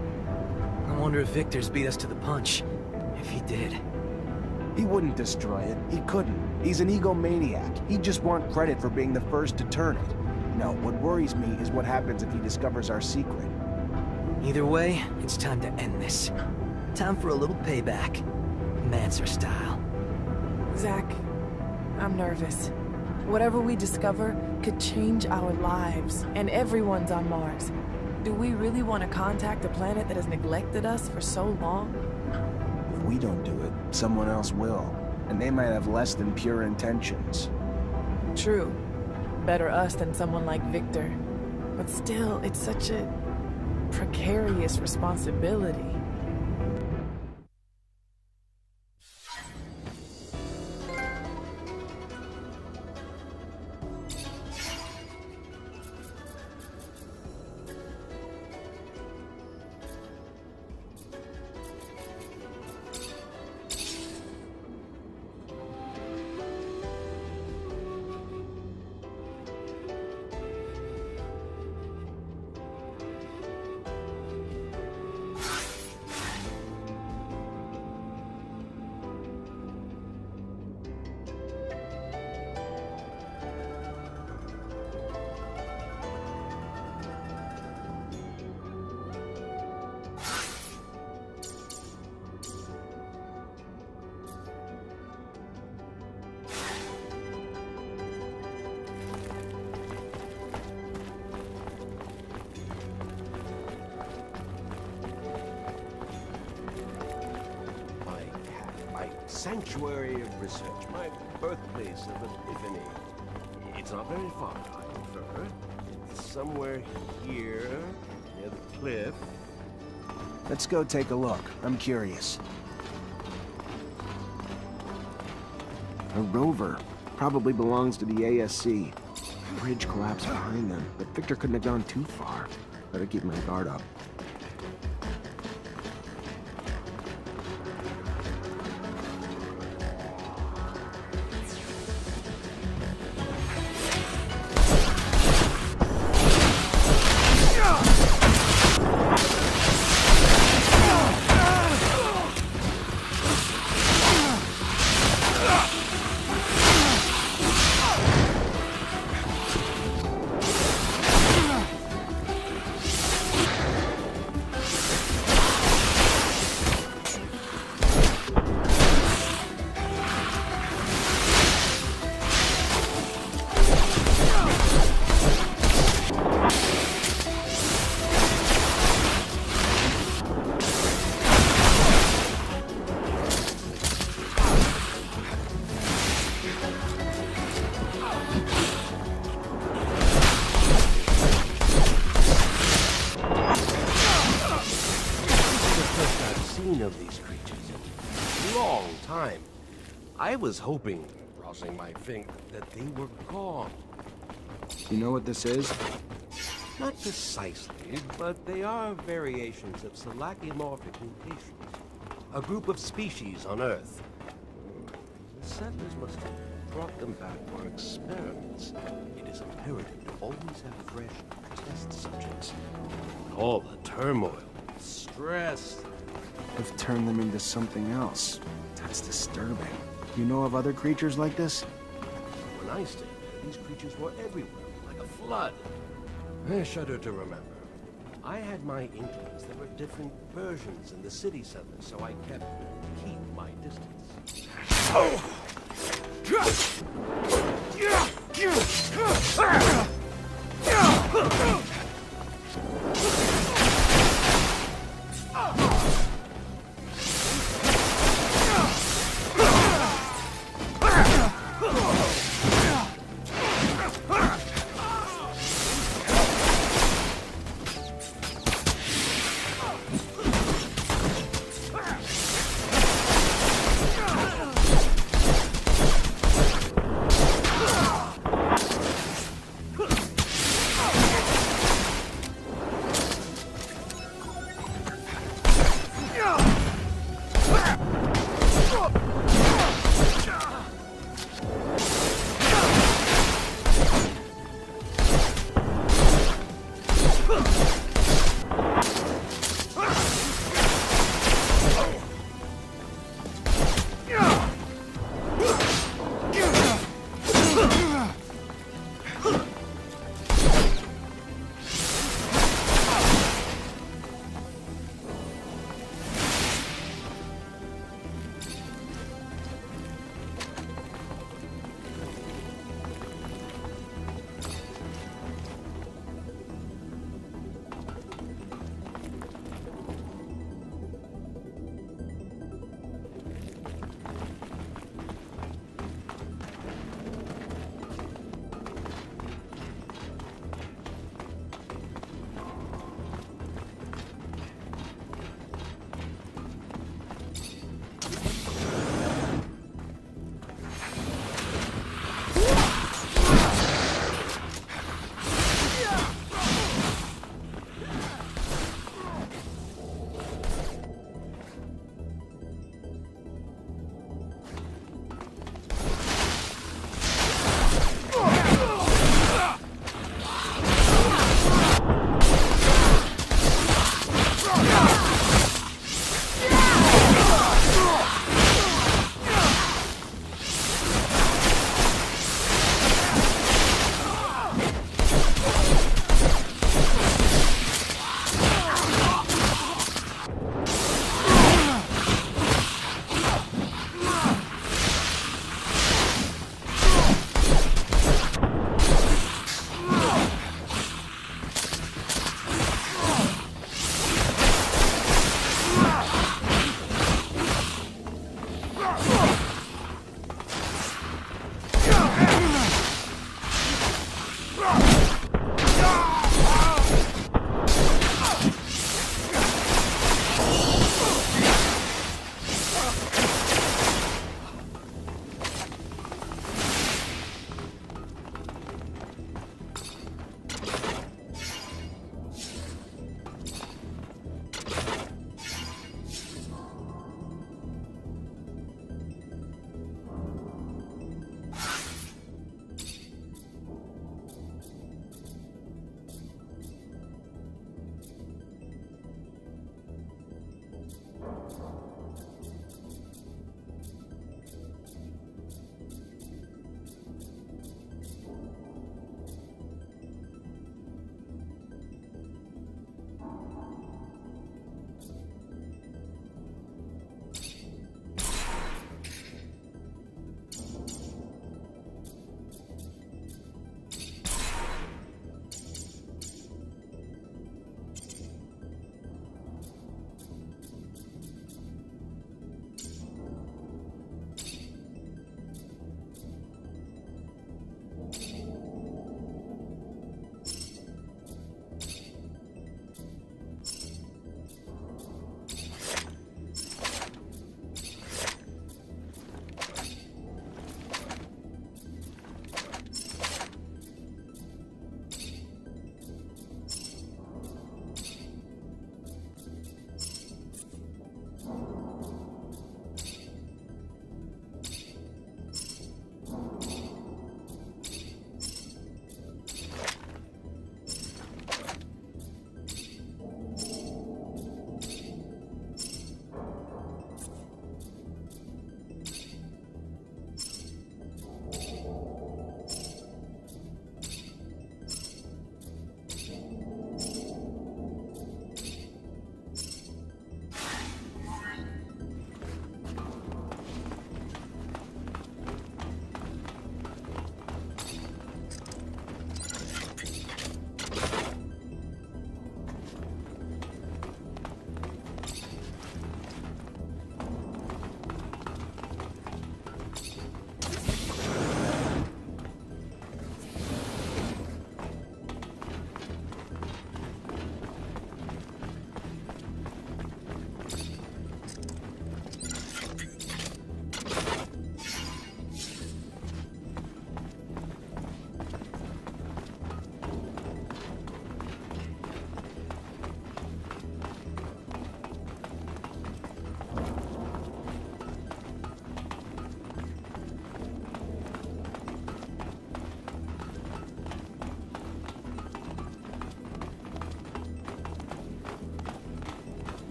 I wonder if Victor's beat us to the punch. If he did. He wouldn't destroy it. He couldn't. He's an egomaniac. He'd just want credit for being the first to turn it. No, what worries me is what happens if he discovers our secret. Either way, it's time to end this. Time for a little payback. Mancer style. Zach, I'm nervous. Whatever we discover could change our lives, and everyone's on Mars. Do we really want to contact a planet that has neglected us for so long? If we don't do it, someone else will. And they might have less than pure intentions. True. Better us than someone like Victor. But still, it's such a precarious responsibility. sanctuary of research, my birthplace of epiphany. It's not very far, I infer. It's somewhere here, near the cliff. Let's go take a look. I'm curious. A rover. Probably belongs to the ASC. Bridge collapsed behind them, but Victor couldn't have gone too far. Better keep my guard up. Of these creatures in a long time. I was hoping, crossing my finger, that they were gone. You know what this is? Not precisely, but they are variations of selachimorphic mutations. A group of species on Earth. The settlers must have brought them back for experiments. It is imperative to always have fresh test subjects. All the turmoil, stress. They've turned them into something else. That's disturbing. You know of other creatures like this? When I stayed there, these creatures were everywhere, like a flood. I shudder to remember. I had my inklings there were different versions in the city center, so I keep my distance.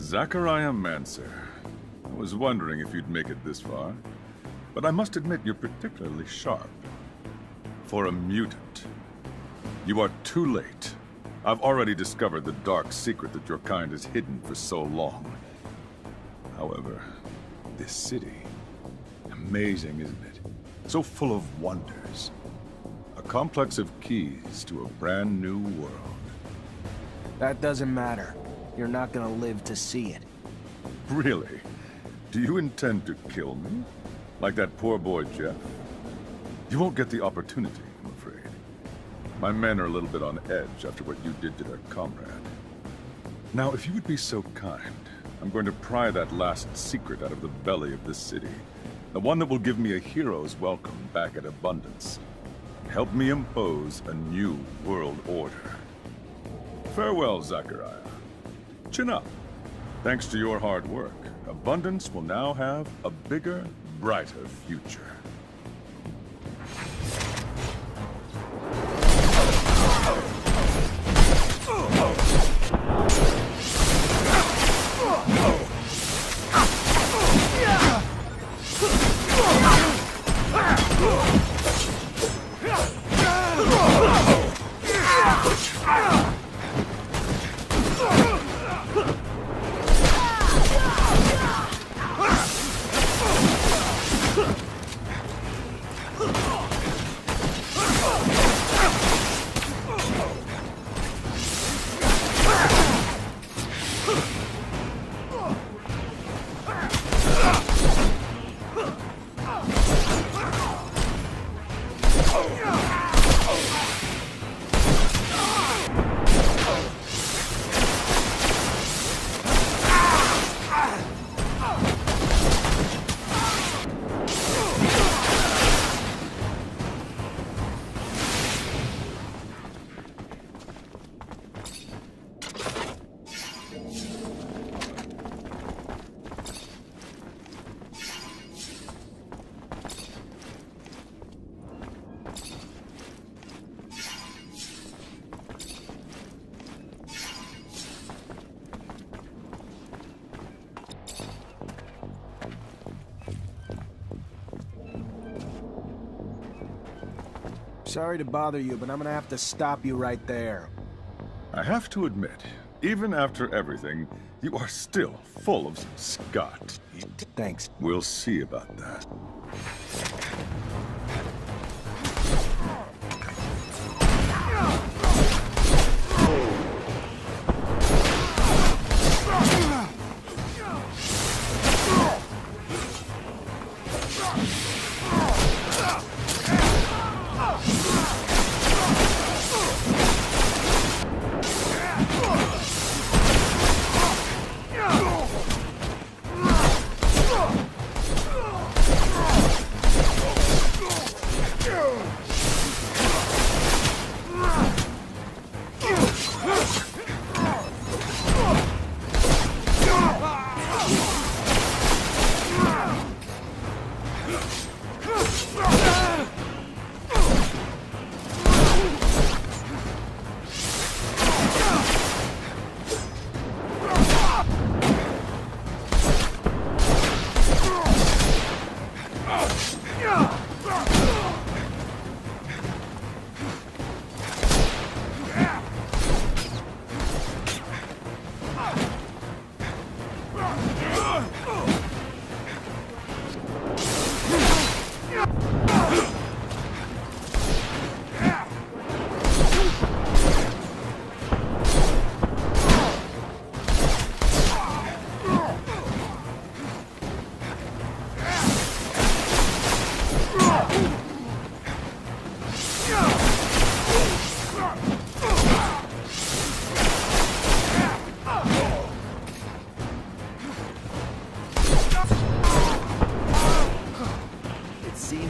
Zachariah Mancer. I was wondering if you'd make it this far, but I must admit you're particularly sharp. For a mutant. You are too late. I've already discovered the dark secret that your kind has hidden for so long. However, this city... amazing, isn't it? So full of wonders. A complex of keys to a brand new world. That doesn't matter. You're not gonna live to see it. Really? Do you intend to kill me? Like that poor boy Jeff? You won't get the opportunity, I'm afraid. My men are a little bit on edge after what you did to their comrade. Now, if you would be so kind, I'm going to pry that last secret out of the belly of this city. The one that will give me a hero's welcome back at Abundance. Help me impose a new world order. Farewell, Zachariah. Chin up. Thanks to your hard work, Abundance will now have a bigger, brighter future. Sorry to bother you, but I'm gonna have to stop you right there. I have to admit, even after everything, you are still full of Scott. Thanks. We'll see about that.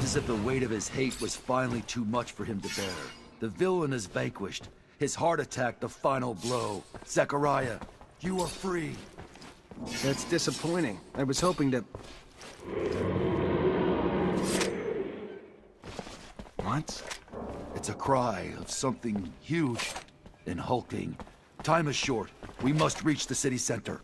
As if the weight of his hate was finally too much for him to bear. The villain is vanquished. His heart attack the final blow. Zachariah, you are free. That's disappointing. I was hoping to... What? It's a cry of something huge and hulking. Time is short. We must reach the city center.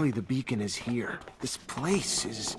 Clearly the beacon is here. This place is...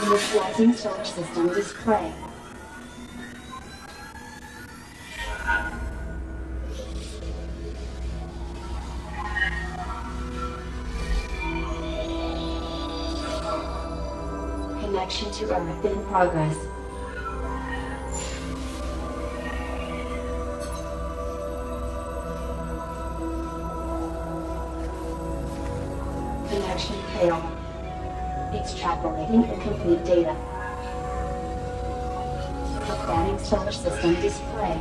Initializing storage system display. Connection to Earth in progress. Connection failed. Extrapolating incomplete data. Scanning solar system display.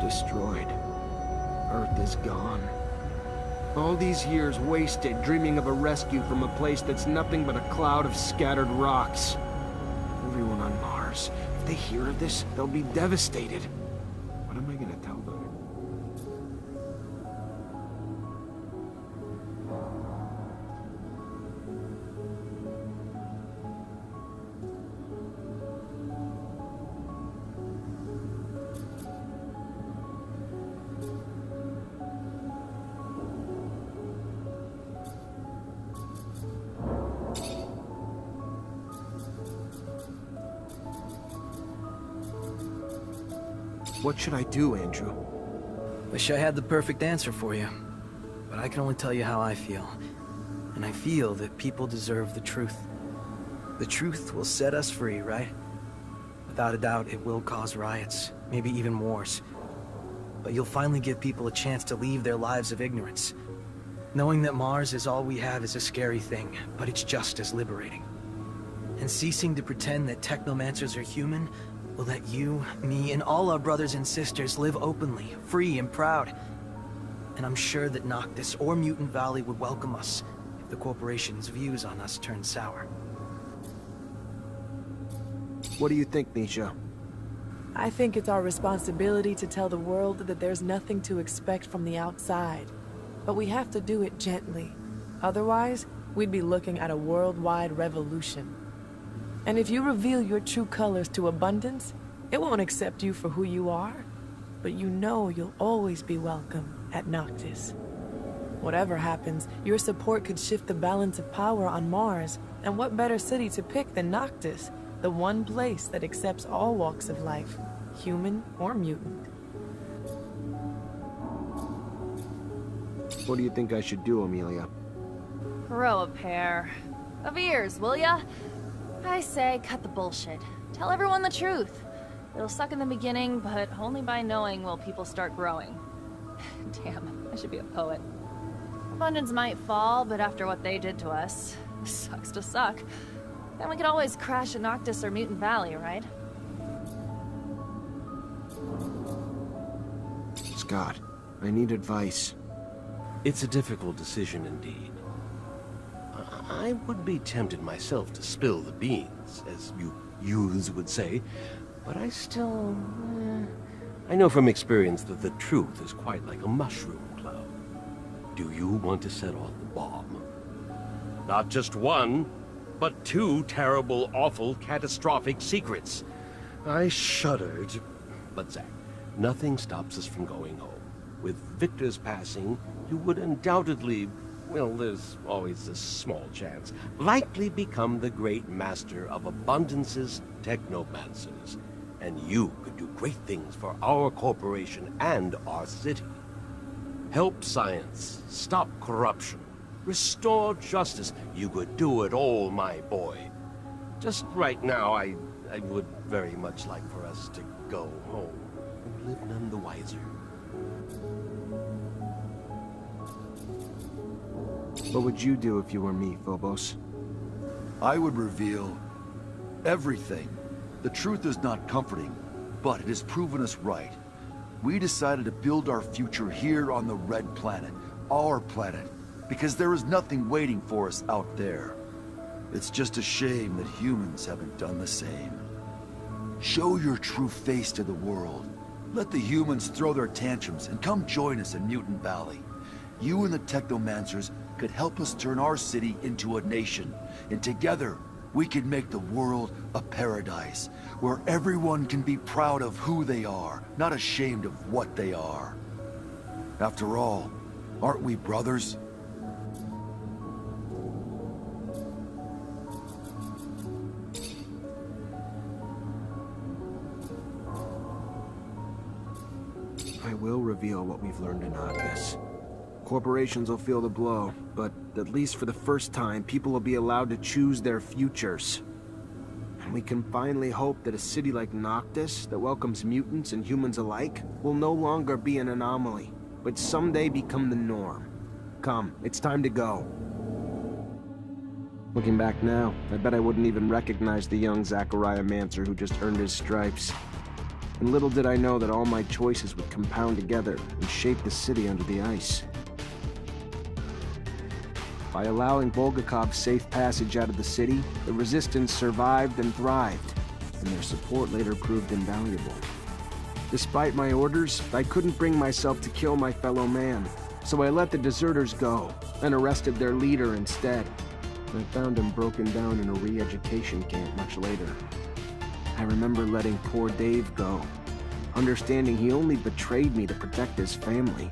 Destroyed. Earth is gone. All these years wasted dreaming of a rescue from a place that's nothing but a cloud of scattered rocks. Everyone on Mars, if they hear of this, they'll be devastated. What am I gonna tell them? What should I do, Andrew? Wish I had the perfect answer for you, but I can only tell you how I feel. And I feel that people deserve the truth. The truth will set us free, right? Without a doubt, it will cause riots, maybe even wars. But you'll finally give people a chance to leave their lives of ignorance. Knowing that Mars is all we have is a scary thing, but it's just as liberating. And ceasing to pretend that Technomancers are human will let you, me, and all our brothers and sisters live openly, free and proud. And I'm sure that Noctis or Mutant Valley would welcome us if the corporation's views on us turn sour. What do you think, Nisha? I think it's our responsibility to tell the world that there's nothing to expect from the outside. But we have to do it gently. Otherwise, we'd be looking at a worldwide revolution. And if you reveal your true colors to Abundance, it won't accept you for who you are. But you know you'll always be welcome at Noctis. Whatever happens, your support could shift the balance of power on Mars. And what better city to pick than Noctis? The one place that accepts all walks of life, human or mutant. What do you think I should do, Amelia? Grow a pair of ears, will ya? I say, cut the bullshit. Tell everyone the truth. It'll suck in the beginning, but only by knowing will people start growing. Damn, I should be a poet. Abundance might fall, but after what they did to us, sucks to suck. Then we could always crash at Noctis or Mutant Valley, right? Scott, I need advice. It's a difficult decision indeed. I would be tempted myself to spill the beans, as you youths would say, but I still... I know from experience that the truth is quite like a mushroom cloud. Do you want to set off the bomb? Not just one, but two terrible, awful, catastrophic secrets. I shuddered. But Zack, nothing stops us from going home. With Victor's passing, you would undoubtedly, well, there's always a small chance, likely become the great master of Abundance's Technomancers. And you could do great things for our corporation and our city. Help science, stop corruption, restore justice. You could do it all, my boy. Just right now, I would very much like for us to go home and live none the wiser. What would you do if you were me, Phobos? I would reveal everything. The truth is not comforting, but it has proven us right. We decided to build our future here on the Red Planet, our planet, because there is nothing waiting for us out there. It's just a shame that humans haven't done the same. Show your true face to the world. Let the humans throw their tantrums and come join us in Mutant Valley. You and the Technomancers could help us turn our city into a nation, and together we could make the world a paradise, where everyone can be proud of who they are, not ashamed of what they are. After all, aren't we brothers? I will reveal what we've learned in Noctis. Corporations will feel the blow, but at least for the first time, people will be allowed to choose their futures. And we can finally hope that a city like Noctis, that welcomes mutants and humans alike, will no longer be an anomaly, but someday become the norm. Come, it's time to go. Looking back now, I bet I wouldn't even recognize the young Zachariah Mancer who just earned his stripes. And little did I know that all my choices would compound together and shape the city under the ice. By allowing Bulgakov's safe passage out of the city, the Resistance survived and thrived, and their support later proved invaluable. Despite my orders, I couldn't bring myself to kill my fellow man, so I let the deserters go, and arrested their leader instead. I found him broken down in a re-education camp much later. I remember letting poor Dave go, understanding he only betrayed me to protect his family.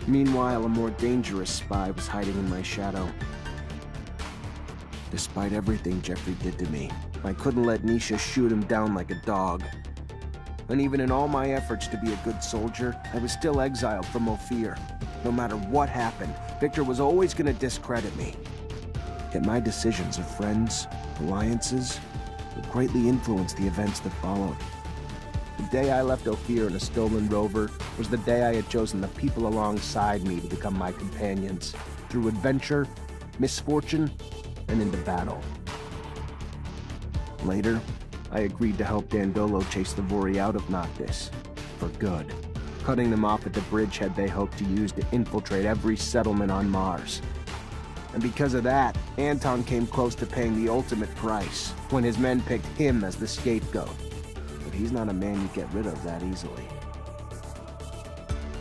Meanwhile, a more dangerous spy was hiding in my shadow. Despite everything Jeffrey did to me, I couldn't let Nisha shoot him down like a dog. And even in all my efforts to be a good soldier, I was still exiled from Ophir. No matter what happened, Victor was always going to discredit me. Yet my decisions of friends, alliances, would greatly influence the events that followed. The day I left Ophir in a stolen rover was the day I had chosen the people alongside me to become my companions, through adventure, misfortune, and into battle. Later, I agreed to help Dandolo chase the Vori out of Noctis, for good, cutting them off at the bridgehead they hoped to use to infiltrate every settlement on Mars. And because of that, Anton came close to paying the ultimate price when his men picked him as the scapegoat. But he's not a man you get rid of that easily.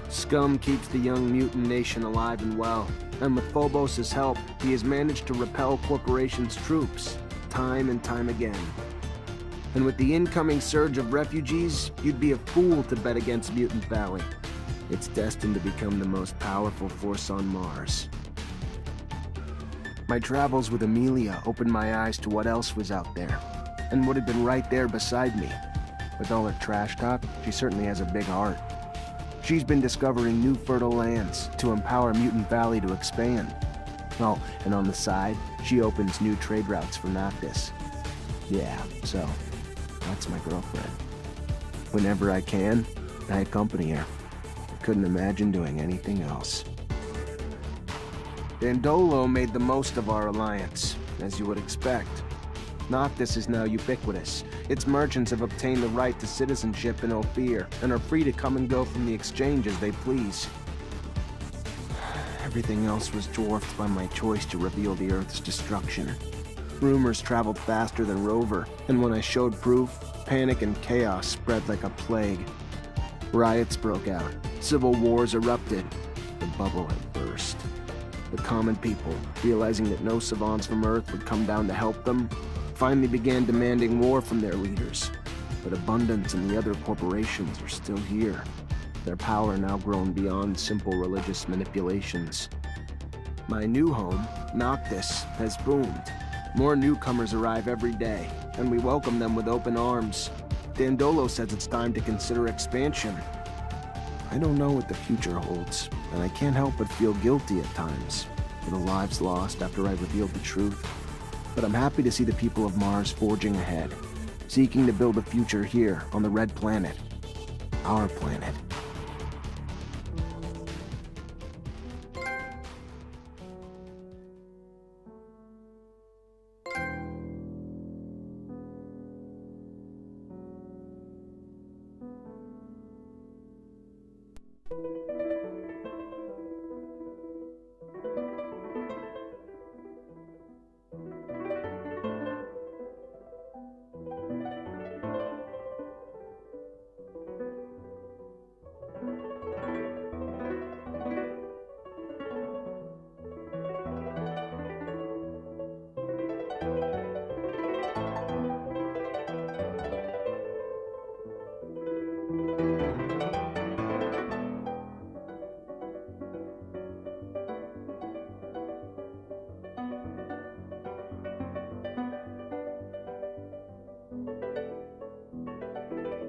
Scum keeps the young mutant nation alive and well, and with Phobos' help, he has managed to repel Corporation's troops, time and time again. And with the incoming surge of refugees, you'd be a fool to bet against Mutant Valley. It's destined to become the most powerful force on Mars. My travels with Amelia opened my eyes to what else was out there, and would have been right there beside me. With all her trash talk, she certainly has a big heart. She's been discovering new fertile lands to empower Mutant Valley to expand. Oh, and on the side, she opens new trade routes for Noctis. Yeah, so, that's my girlfriend. Whenever I can, I accompany her. I couldn't imagine doing anything else. Dandolo made the most of our alliance, as you would expect. Noctis is now ubiquitous. Its merchants have obtained the right to citizenship in Ophir, and are free to come and go from the exchange as they please. Everything else was dwarfed by my choice to reveal the Earth's destruction. Rumors traveled faster than Rover, and when I showed proof, panic and chaos spread like a plague. Riots broke out, civil wars erupted, the bubble had burst. The common people, realizing that no savants from Earth would come down to help them, finally began demanding war from their leaders. But Abundance and the other corporations are still here, their power now grown beyond simple religious manipulations. My new home, Noctis, has boomed. More newcomers arrive every day, and we welcome them with open arms. Dandolo says it's time to consider expansion. I don't know what the future holds, and I can't help but feel guilty at times for the lives lost after I revealed the truth. But I'm happy to see the people of Mars forging ahead, seeking to build a future here on the Red Planet. Our planet.